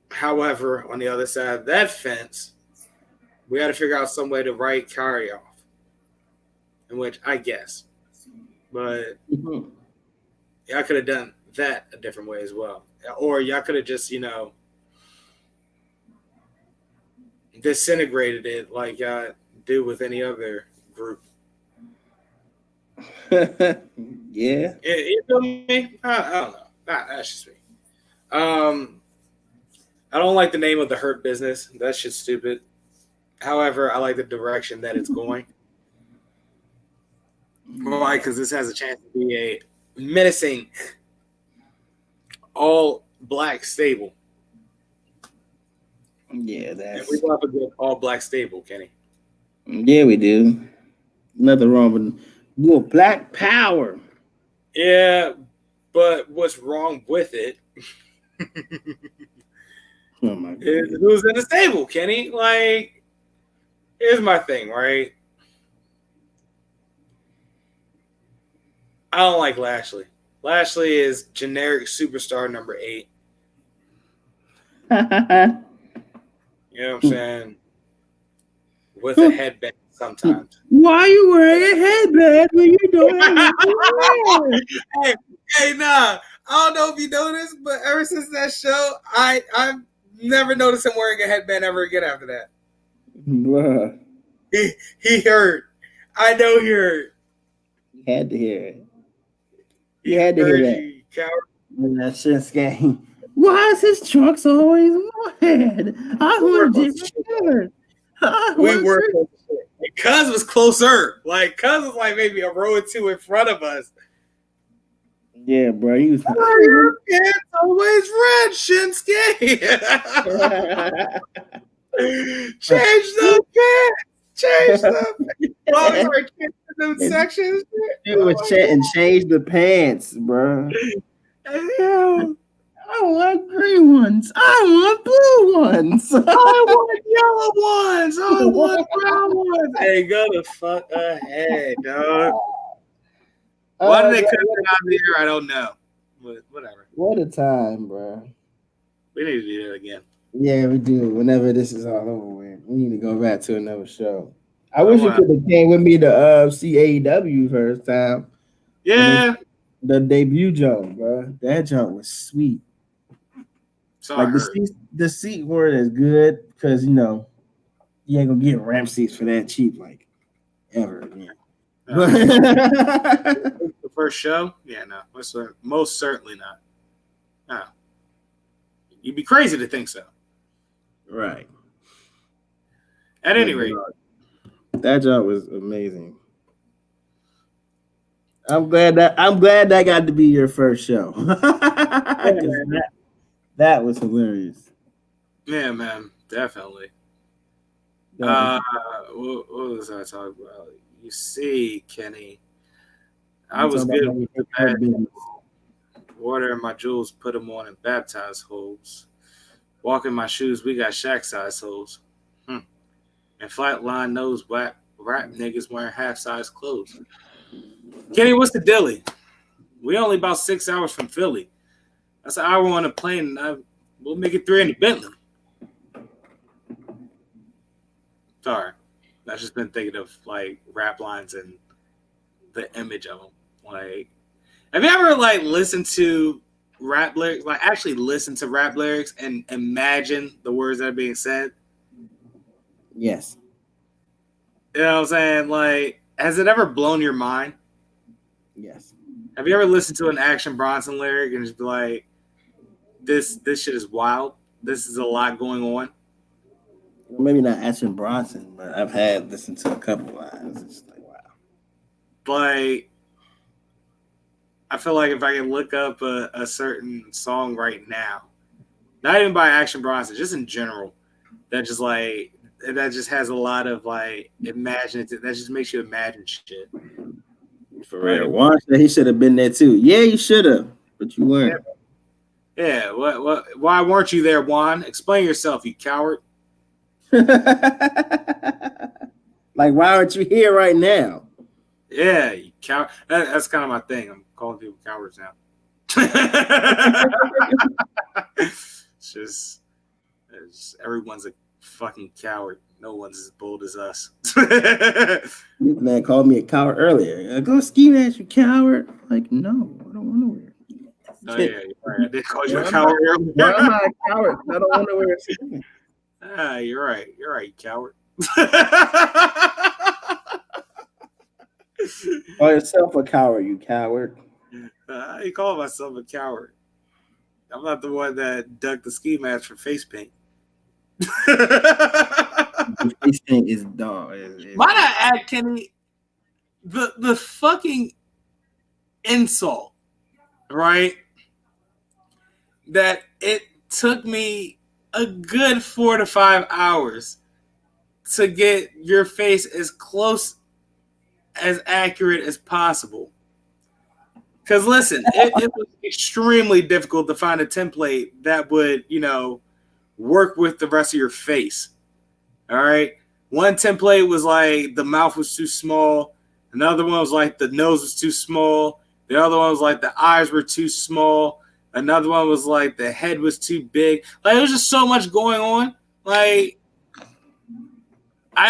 However, on the other side of that fence, we got to figure out some way to write Kari off. In which I guess. But y'all could have done that a different way as well. Or y'all could have just, disintegrated it like y'all do with any other group. Yeah. You feel me? I don't know. That's just me. I don't like the name of the Hurt Business. That shit's stupid. However, I like the direction that it's going. Why? Because this has a chance to be a menacing, all-black stable. Yeah, and we love a good all-black stable, Kenny. Yeah, we do. Nothing wrong with black power. Yeah, but what's wrong with it? Oh my God. Who's in the stable, Kenny? Like, here's my thing, right? I don't like Lashley. Lashley is generic superstar number 8. You know what I'm saying? With a headband sometimes. Why are you wearing a headband when you don't have a Hey, nah. I don't know if you noticed, but ever since that show, I've never noticed him wearing a headband ever again after that. Bruh. He heard. I know he heard. You had to hear it. You had to hear that. Coward. That shit's game. Why is his trunks always red? I want different. We were close to shit. Cuz was closer. Like, Cuz was like maybe a row or two in front of us. Yeah, bro. He was. Your pants always red, Shinsuke. Change the pants. Change the pants. Them sections. He was change the pants, bro. Hell, I want green ones. I want blue ones. I want yellow ones. I want brown ones. Hey, go the fuck ahead, dog. Why did they cut it out of here? I don't know. But whatever. What a time, bro. We need to do that again. Yeah, we do. Whenever this is all over with, we need to go back to another show. I wish you could have came with me to see AEW first time. Yeah. The debut joke, bro. That joke was sweet. Sorry. Like the seat weren't as good because you ain't gonna get ramp seats for that cheap, like ever again. The first show? Yeah, no. Most certainly not. No. You'd be crazy to think so. Right. At any rate. That job was amazing. I'm glad that got to be your first show. That was hilarious. Yeah, man. Definitely. What was I talking about? You see, Kenny, I was good with the bad water in my jewels, put them on and baptize holes. Walk in my shoes, we got shack size holes. And flatline nose rap niggas wearing half size clothes. Kenny, what's the dilly? We only about 6 hours from Philly. That's an hour on a plane, and we'll make it 3 in the Bentley. Sorry. I've just been thinking of like rap lines and the image of them. Like, have you ever like listened to rap lyrics? Like, actually listen to rap lyrics and imagine the words that are being said? Yes. You know what I'm saying? Like, has it ever blown your mind? Yes. Have you ever listened to an Action Bronson lyric and just be like, this shit is wild. This is a lot going on. Maybe not Action Bronson, but I've had listened to a couple lines. It's like, wow. Like, I feel like if I can look up a certain song right now, not even by Action Bronson, just in general, that just has a lot of like imaginative. That just makes you imagine shit. For real, Juan said he should have been there too. Yeah, you should have, but you weren't. Yeah. What? Why weren't you there, Juan? Explain yourself, you coward. Like, why aren't you here right now? Yeah, you coward. That's kind of my thing. I'm calling people cowards now. It's everyone's a fucking coward. No one's as bold as us. This man called me a coward earlier. Go ski match, you coward. Like, no, I don't want to wear it. Oh yeah, you're right. I did call you a coward earlier. Why am I a coward? I don't want to wear it. You're right. You're right, coward. Call yourself a coward, you coward. I call myself a coward. I'm not the one that ducked the ski match for face paint. Face paint is dumb. Might I add, Kenny, the fucking insult, right? That it took me a good 4 to 5 hours to get your face as close as accurate as possible. Because listen, it was extremely difficult to find a template that would, work with the rest of your face. All right. One template was like the mouth was too small. Another one was like the nose was too small. The other one was like the eyes were too small. Another one was like the head was too big. Like, there was just so much going on. Like, I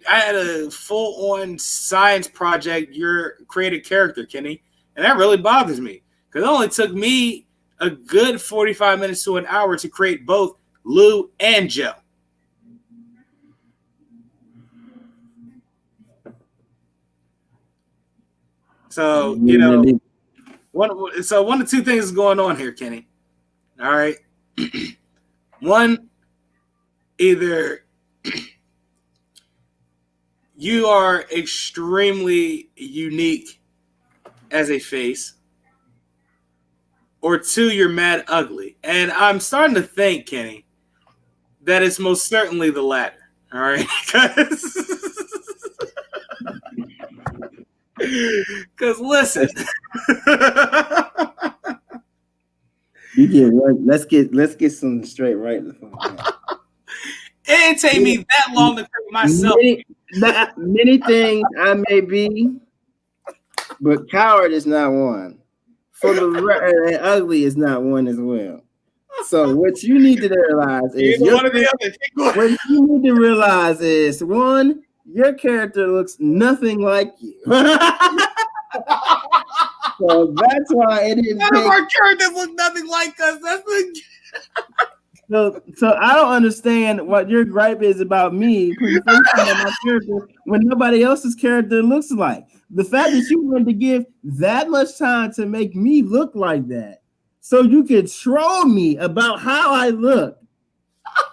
had a full-on science project, your created character, Kenny. And that really bothers me. Because it only took me a good 45 minutes to an hour to create both Lou and Joe. So, one of two things is going on here, Kenny. All right. One, either you are extremely unique as a face, or two, you're mad ugly. And I'm starting to think, Kenny, that it's most certainly the latter. All right. Because listen, you get one. Let's get something straight right. It didn't take me that long to create myself. Many things I may be, but coward is not one. And ugly is not one as well. So what you need to realize is what you need to realize is one, your character looks nothing like you. So that's why it didn't. None of our characters look nothing like us. That's the. So I don't understand what your gripe is about me putting face on my character when nobody else's character looks like. The fact that you wanted to give that much time to make me look like that, so you could troll me about how I look.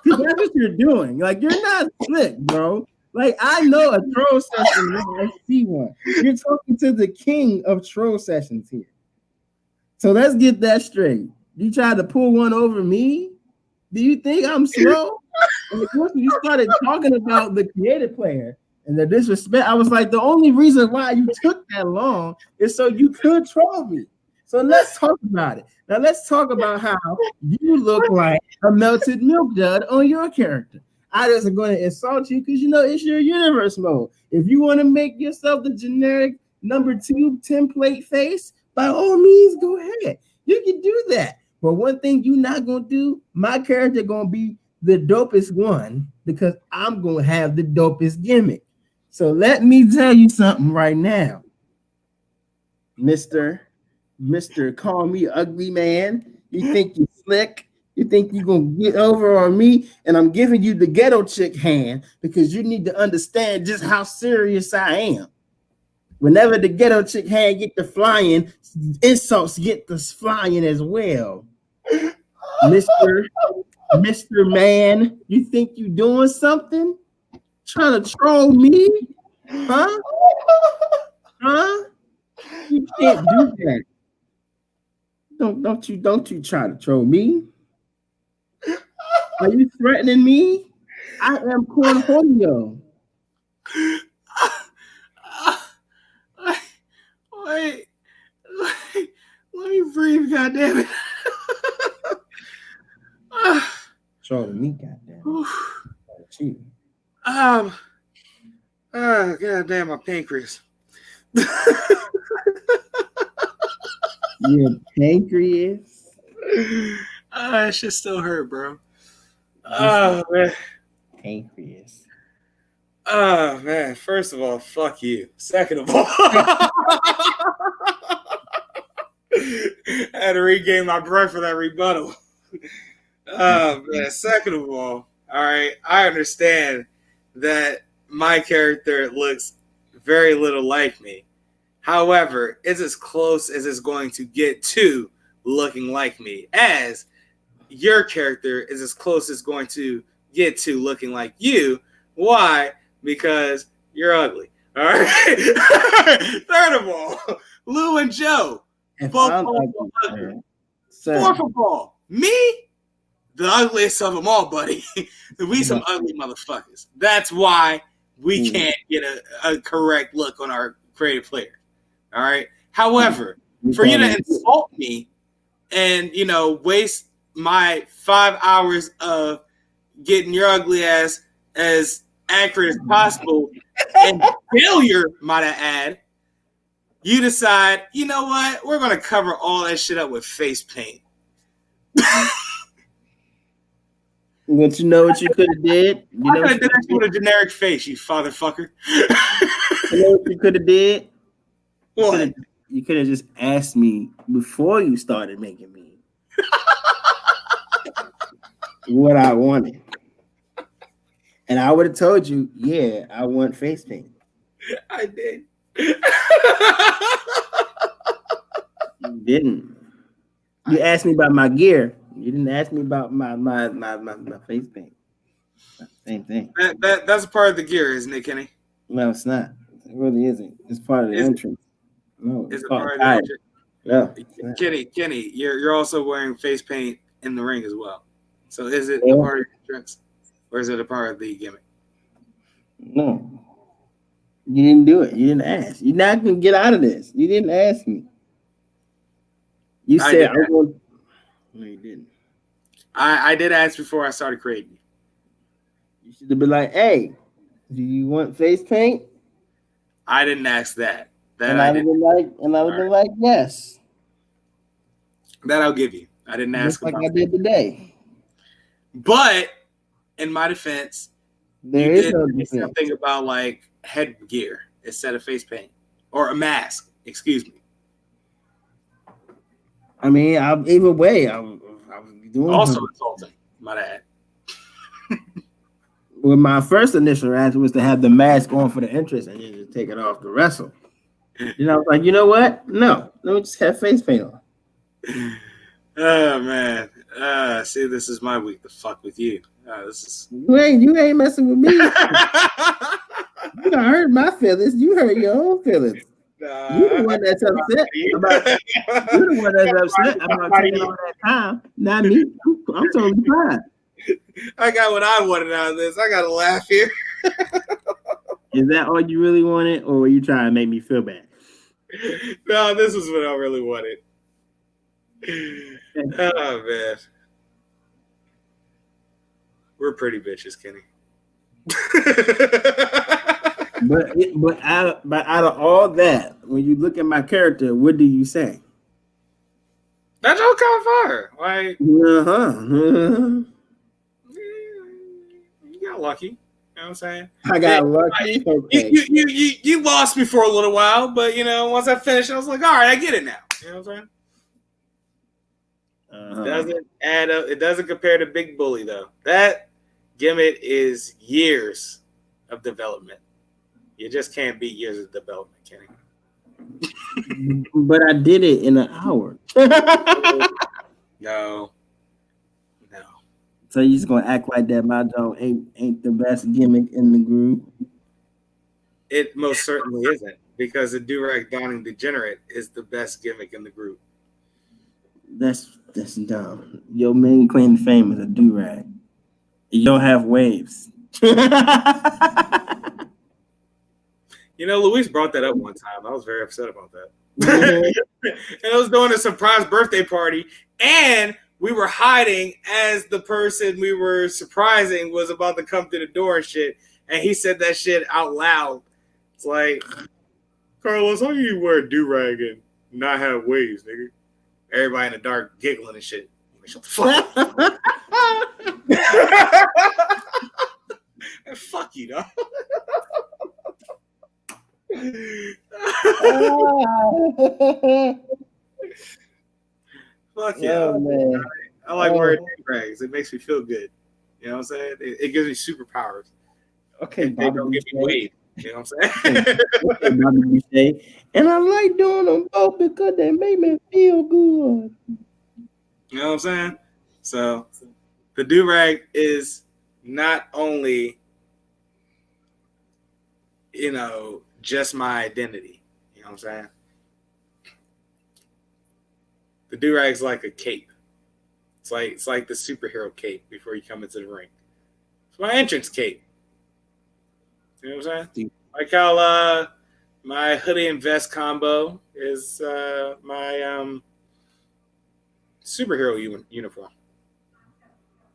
Because that's what you're doing. Like, you're not slick, bro. Like, I know a troll session when I see one. You're talking to the king of troll sessions here. So let's get that straight. You tried to pull one over me? Do you think I'm slow? And of course, when you started talking about the creative player and the disrespect, I was like, the only reason why you took that long is so you could troll me. So let's talk about it. Now let's talk about how you look like a melted milk dud on your character. I just going to insult you because it's your universe mode. If you want to make yourself the generic number 2 template face, by all means, go ahead. You can do that. But one thing you're not going to do, my character going to be the dopest one because I'm going to have the dopest gimmick. So let me tell you something right now. Mr. Call Me Ugly Man. You think you're slick? You think you're going to get over on me? And I'm giving you the ghetto chick hand because you need to understand just how serious I am. Whenever the ghetto chick hand get the flying, insults get the flying as well. Mr. Man, you think you doing something? Trying to troll me? Huh? You can't do that. Don't you try to troll me. Are you threatening me? I am Cornholio. Wait, let me breathe, goddammit. Trolling me, goddamn. You. Goddamn, my pancreas. Your pancreas. That shit still hurt, bro. Oh man. Pancreas. Oh man. First of all, fuck you. Second of all, I had to regain my breath for that rebuttal. Oh man. Second of all right, I understand that my character looks very little like me. However, it's as close as it's going to get to looking like me, as your character is as close as going to get to looking like you. Why? Because you're ugly. All right. Third of all, Lou and Joe, both ugly. Fourth of all, me, the ugliest of them all, buddy. We some ugly motherfuckers. That's why we can't get a correct look on our creative player. All right. However, for you to insult me and, waste my 5 hours of getting your ugly ass as accurate as possible and failure, might I add, you decide, you know what? We're going to cover all that shit up with face paint. But you know what you could have did? I could have did that with a generic face, you fatherfucker. You know what you could have did? What? You could have just asked me before you started making me what I wanted. And I would have told you, yeah, I want face paint. I did. You didn't. You asked me about my gear. You didn't ask me about my face paint. Same thing. That's a part of the gear, isn't it, Kenny? No, it's not. It really isn't. It's part of the entrance. No, it's part of the entrance. Yeah. Kenny, you're also wearing face paint in the ring as well. So is it a part of the entrance, or is it a part of the gimmick? No. You didn't do it. You didn't ask. You're not gonna get out of this. You didn't ask me. You said I want. No, you didn't. I did ask before I started creating. You should have been like, "Hey, do you want face paint?" I didn't ask that. And I would have been like, "Yes." That I'll give you. I didn't ask like I did today. But in my defense, there is something about like headgear instead of face paint or a mask. Excuse me. I mean, either way, I was doing also insulting. Might add. Well, my first initial reaction was to have the mask on for the entrance and then just take it off to wrestle. I was like, you know what? No, let me just have face paint on. Oh man. See, this is my week to fuck with you. You ain't messing with me. You done hurt my feelings. You hurt your own feelings. You're the one that's upset about taking all that time. Not me. I'm totally fine. I got what I wanted out of this. I got to laugh here. Is that all you really wanted, or were you trying to make me feel bad? No, this is what I really wanted. Oh man, we're pretty bitches, Kenny. but out of all that, when you look at my character, what do you say? That joke on fire. Like, you got lucky. You know what I'm saying? I got lucky. Okay. You lost me for a little while, but once I finished, I was like, all right, I get it now. You know what I'm saying? It doesn't add up. It doesn't compare to Big Bully though. That gimmick is years of development. You just can't beat years of development, Kenny. But I did it in an hour. No. So you just gonna act like that my joke ain't the best gimmick in the group? It most certainly isn't, because the Durag Donning Degenerate is the best gimmick in the group. That's dumb. Your main claim to fame is a do-rag. You don't have waves. You know, Luis brought that up one time. I was very upset about that. And it was during a surprise birthday party, and we were hiding as the person we were surprising was about to come to the door and shit. And he said that shit out loud. It's like, Carlos, how you wear a do-rag and not have waves, nigga? Everybody in the dark giggling and shit. Shut the fuck up. Fuck you, dog. Fuck yeah. Oh, man. I like wearing do-rags. It makes me feel good. You know what I'm saying? It gives me superpowers. Okay, they don't give me weight. You know what I'm saying? And I like doing them both because they make me feel good. You know what I'm saying? So the do-rag is not only, you know, just my identity. You know what I'm saying? The do-rag's like a cape. It's like the superhero cape before you come into the ring. It's my entrance cape. You know what I'm saying? Like how my hoodie and vest combo is my superhero uniform.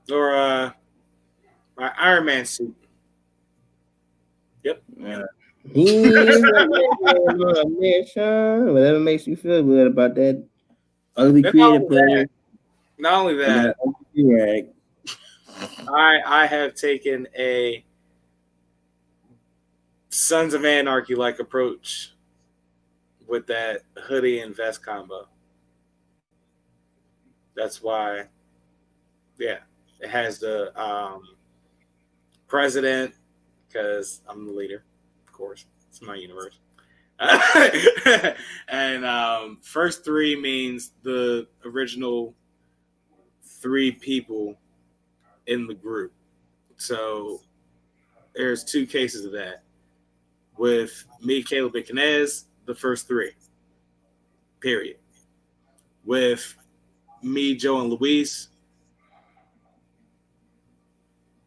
Or my Iron Man suit. Yep. Whatever makes you feel good about that ugly creative player. Not only that, I have taken a Sons of Anarchy like approach with that hoodie and vest combo. That's why, yeah, it has the president, because I'm the leader, of course. It's my universe. And first three means the original three people in the group. So there's two cases of that. With me, Caleb, and Kinez, the first three. Period. With me, Joe, and Luis,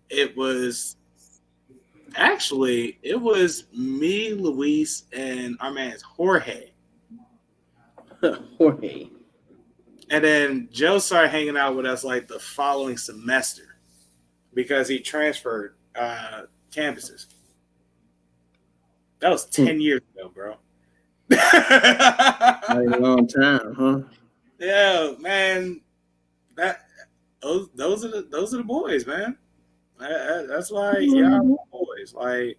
it was me, Luis, and our man's Jorge. Jorge. And then Joe started hanging out with us like the following semester because he transferred campuses. That was 10 years ago, bro. A long time, huh? Yeah, man. Those are the boys, man. That's why y'all boys. Like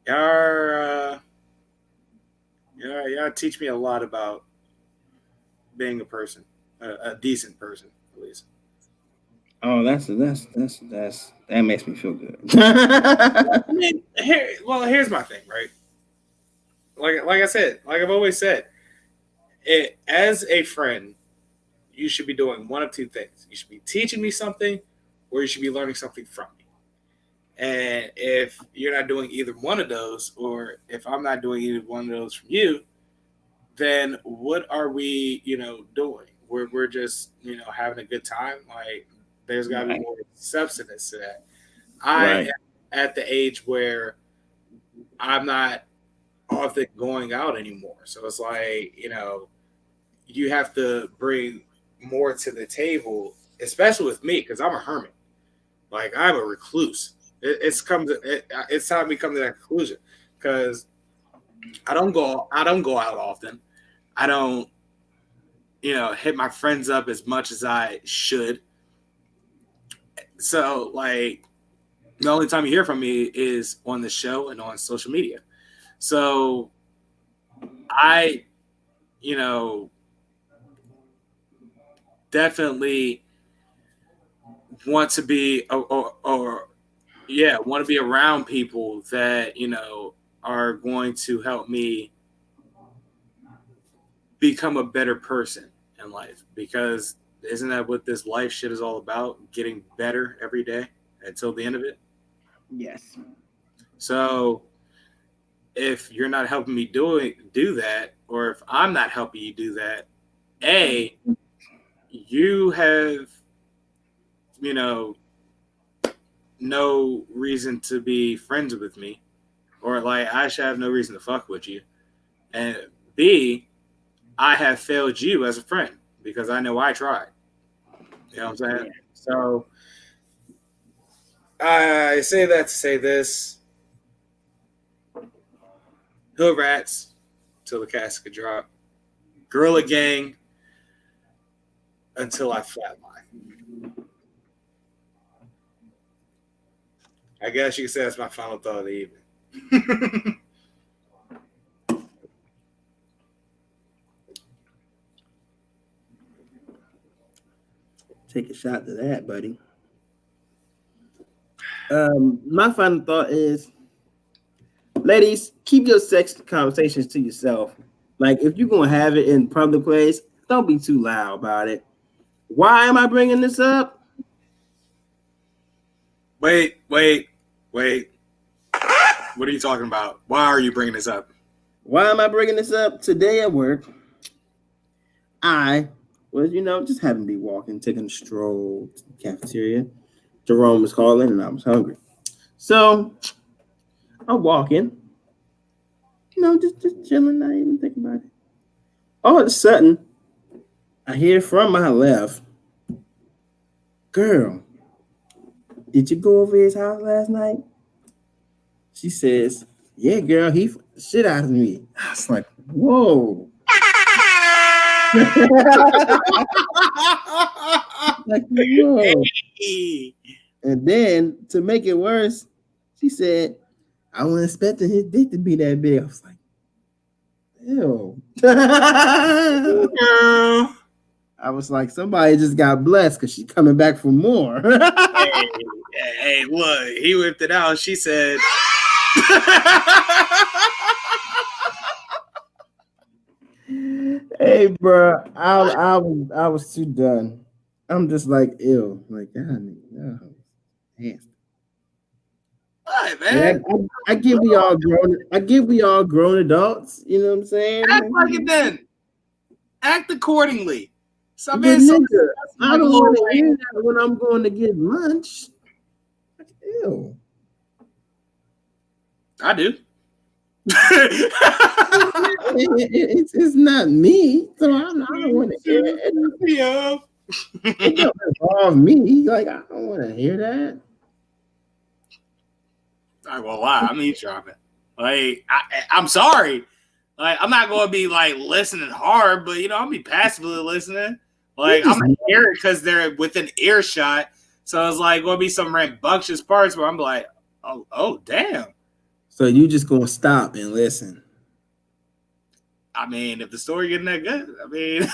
y'all teach me a lot about being a person, a decent person, at least. Oh, that makes me feel good. I mean, here's my thing, right? Like I said, like I've always said, as a friend, you should be doing one of two things. You should be teaching me something, or you should be learning something from me. And if you're not doing either one of those, or if I'm not doing either one of those from you, then what are we, doing? We're just, having a good time. Like there's got to be more substance to that. I am at the age where I'm not often going out anymore. So it's like, you have to bring more to the table, especially with me, because I'm a hermit. Like I'm a recluse. It's time we come to that conclusion because I don't go out often. I don't, hit my friends up as much as I should. So like the only time you hear from me is on the show and on social media. So I, definitely want to be want to be around people that, are going to help me become a better person in life, because isn't that what this life shit is all about? Getting better every day until the end of it. Yes. So if you're not helping me do that, or if I'm not helping you do that, you have, you know, no reason to be friends with me, or like I should have no reason to fuck with you. And B, I have failed you as a friend because I know I tried. You know what I'm saying? Yeah. So I say that to say this. Hood rats till the casket drop. Gorilla gang until I flatline. I guess you could say that's my final thought of the evening. Take a shot to that, buddy. My final thought is, ladies, keep your sex conversations to yourself. Like, if you're gonna have it in public place, don't be too loud about it. Why am I bringing this up? Wait. What are you talking about? Why are you bringing this up? Why am I bringing this up? Today at work, I was, just having to be walking, taking a stroll to the cafeteria. Jerome was calling and I was hungry. So I'm walking, just chilling, not even thinking about it. All of a sudden, I hear from my left, "Girl, did you go over his house last night?" She says, "Yeah, girl, he shit out of me." I was like, whoa. Like, whoa. And then to make it worse, she said, "I wasn't expecting his dick to be that big." I was like, ew. I was like, somebody just got blessed because she's coming back for more. hey, look, he whipped it out. She said, "Hey, bro, I was too done. I'm just like, ew, like, God, no, nasty." What, man? I give we all grown adults. You know what I'm saying? Act like it then. Act accordingly. I don't want to hear that when I'm going to get lunch. Ew. I do. It's not me, so I don't want to hear it. It don't involve me. Like, I don't want to hear that. I won't lie, I'm eavesdropping. Like, I'm sorry. Like, I'm not going to be like listening hard, but I'll be passively listening. Like, I'm gonna hear it because they're within earshot. So it's like going to be some rambunctious parts where I'm like, oh, damn. So you just gonna stop and listen? I mean, if the story getting that good, I mean.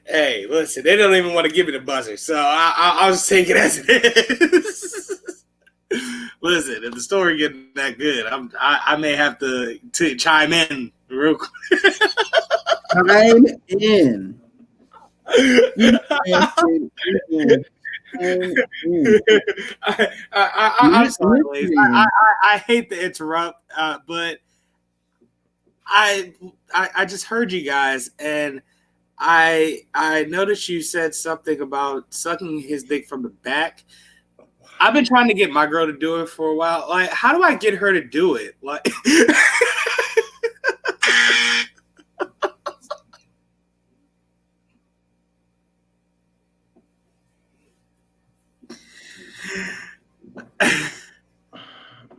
Hey, listen, they don't even want to give me the buzzer, so I'll just take it as it is. Listen, if the story getting that good, I may have to chime in real quick. Chime in. I'm sorry, ladies. I hate to interrupt, but I just heard you guys, and I noticed you said something about sucking his dick from the back. I've been trying to get my girl to do it for a while. Like, how do I get her to do it? Like,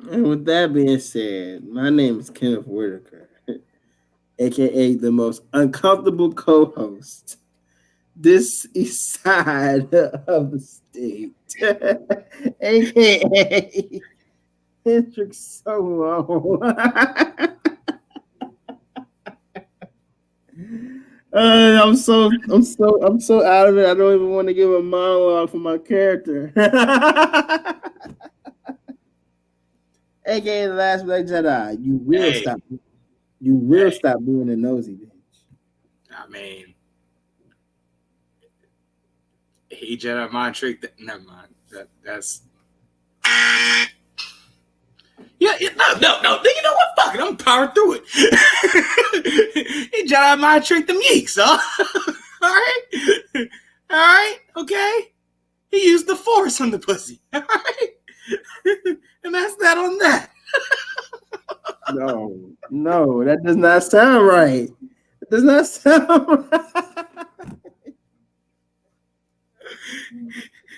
and with that being said, my name is Kenneth Whitaker, aka the most uncomfortable co-host this east side of the state, aka Hendrix Solo. I'm so out of it. I don't even want to give a monologue for my character. AKA the Last Black Jedi. You will stop. You will stop being a nosy bitch. I mean, he Jedi mind trick. Never mind. That's. Yeah. No. You know what? fuck it, I'm power through it. He Jedi mind tricked them yeeks, huh? All right, okay. He used the Force on the pussy, all right, and that's that on that. No, that does not sound right. It does not sound right.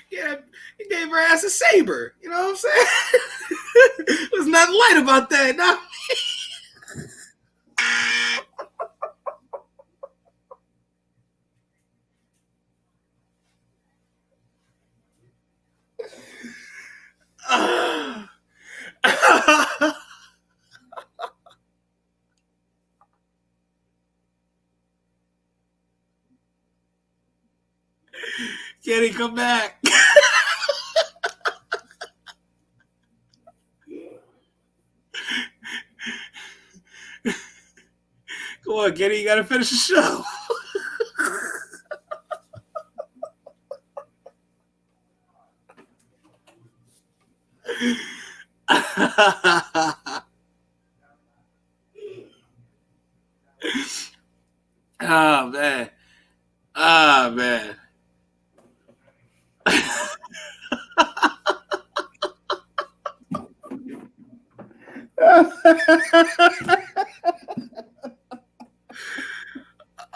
Yeah, he gave her ass a saber. You know what I'm saying? There's nothing light about that. No. Can he come back? Come on, Kenny, you gotta finish the show. Oh man. Oh man.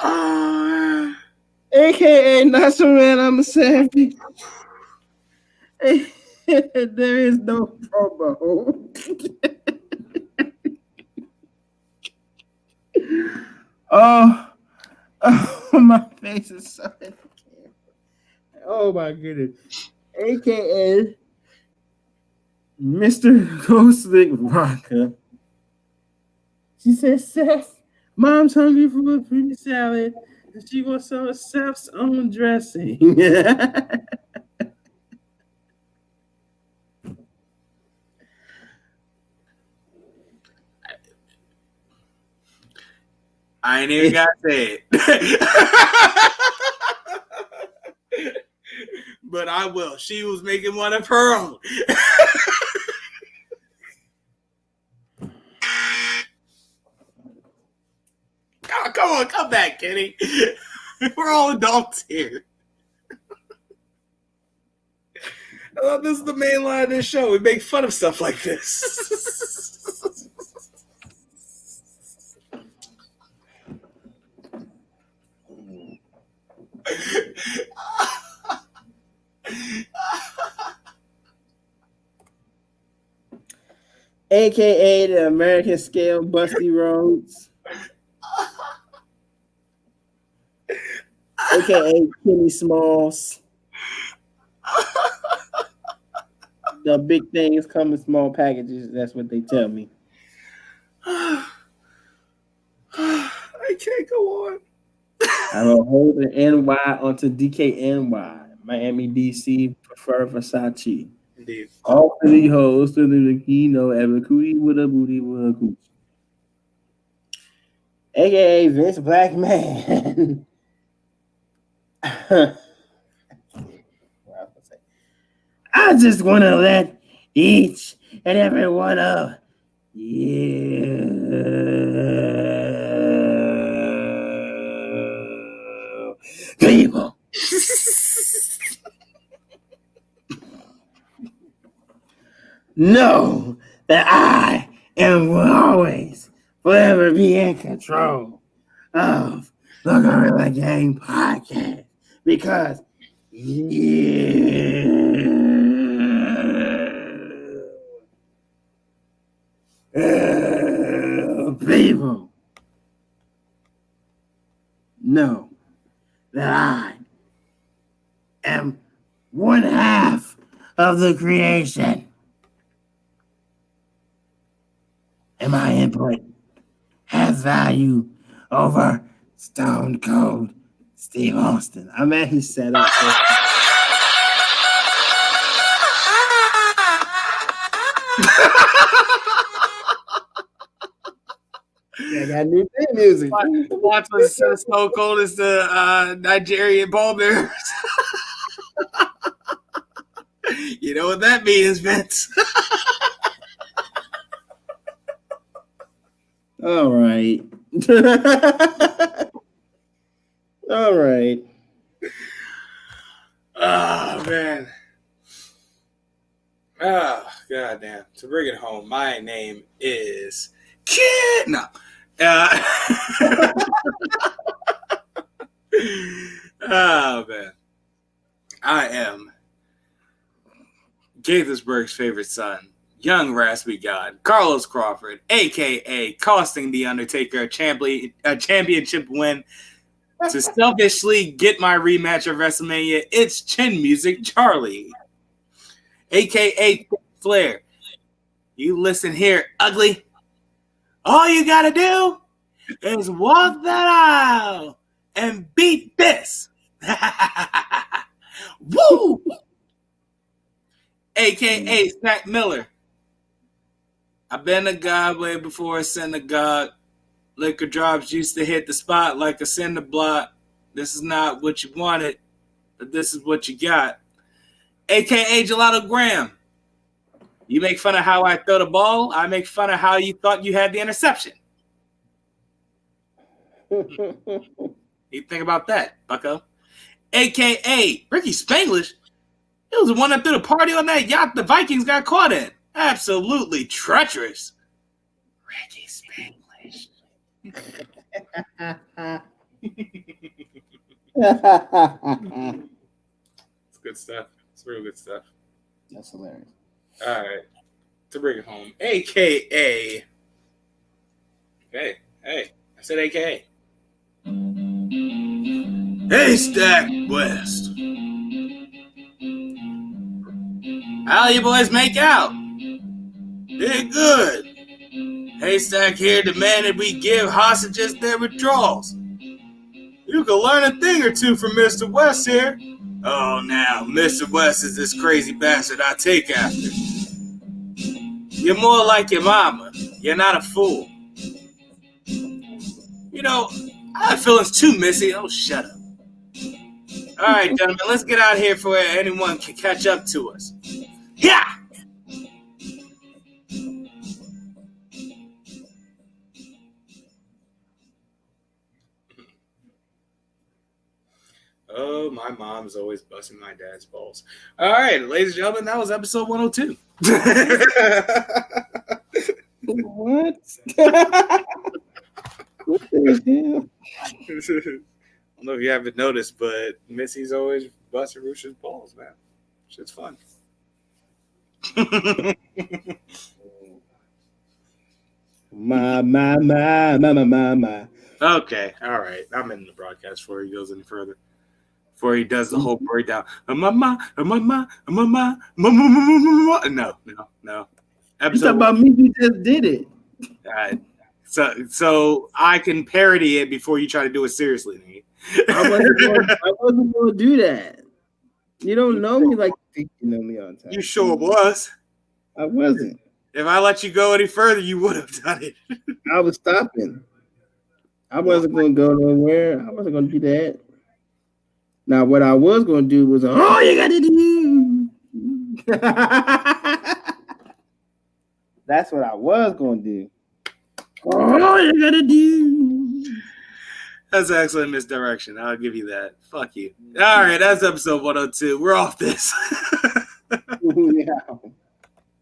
Oh, AKA Nacho Man, I'm a savage. There is no promo. Oh, my face is so. Oh my goodness. AKA Mr. Ghostlick Vodka. She said, Seth, mom's hungry for a pretty salad and she wants some of Seth's own dressing. I ain't even gotta say it. But I will. She was making one of her own. Oh, come on, come back, Kenny. We're all adults here. I thought this is the main line of this show. We make fun of stuff like this. AKA the American scale Busty Rhodes. AKA Kenny Smalls. The big things come in small packages. That's what they tell me. I can't go on. I will hold the NY onto DKNY. Miami, DC, prefer Versace. Indeed. All three hoes to the Kino, every cootie with a booty with a coochie. AKA Vince Black Man. I just want to let each and every one of you people know that I am will always forever be in control of the Gorilla Gang podcast because people know that I am one half of the creation. And my input has value over Stone Cold Steve Austin. I'm at his setup. I got new theme music. Watch was so cold as the Nigerian pallbearers. You know what that means, Vince. All right. All right. Oh, man. Oh, goddamn. To bring it home, my name is Kid. No. Oh, man. I am Gaithersburg's favorite son, young raspy god, Carlos Crawford, a.k.a. costing The Undertaker a championship win to selfishly get my rematch of WrestleMania. It's Chin Music Charlie, a.k.a. Flair. You listen here, ugly. All you gotta do is walk that aisle and beat this. Woo! A.k.a. Snack Miller. I've been a god way before a synagogue. Liquor drops used to hit the spot like a cinder block. This is not what you wanted, but this is what you got. A.k.a. Gelato Graham. You make fun of how I throw the ball. I make fun of how you thought you had the interception. You think about that, bucko. A.k.a. Ricky Spanglish. He was the one that threw the party on that yacht the Vikings got caught in. Absolutely treacherous. Ricky Spanglish. It's good stuff. It's real good stuff. That's hilarious. All right. To bring it home. A.k.a. Hey. I said A.k.a. Haystack West. How you boys make out? They're good. Haystack here demanded we give hostages their withdrawals. You can learn a thing or two from Mr. West here. Oh, now, Mr. West is this crazy bastard I take after. You're more like your mama. You're not a fool. You know, I have feelings too, Missy. Oh, shut up. All right, gentlemen, let's get out of here before anyone can catch up to us. Yeah! Oh, my mom's always busting my dad's balls. All right, ladies and gentlemen, that was episode 102. What? What the hell? I don't know if you haven't noticed, but Missy's always busting Rush's balls, man. Shit's fun. My. Okay, all right. I'm in the broadcast before he goes any further. Before he does the whole breakdown. No. You talking about me? You just did it. All right. So I can parody it before you try to do it seriously. I wasn't going to do that. You don't know me like you think you know me on time. You sure was. I wasn't. If I let you go any further, you would have done it. I was stopping. I wasn't going to go nowhere. I wasn't going to do that. Now, what I was going to do was, oh, you got to do. That's what I was going to do. Oh, you got to do. That's excellent misdirection. I'll give you that. Fuck you. All right, that's episode 102. We're off this. Yeah.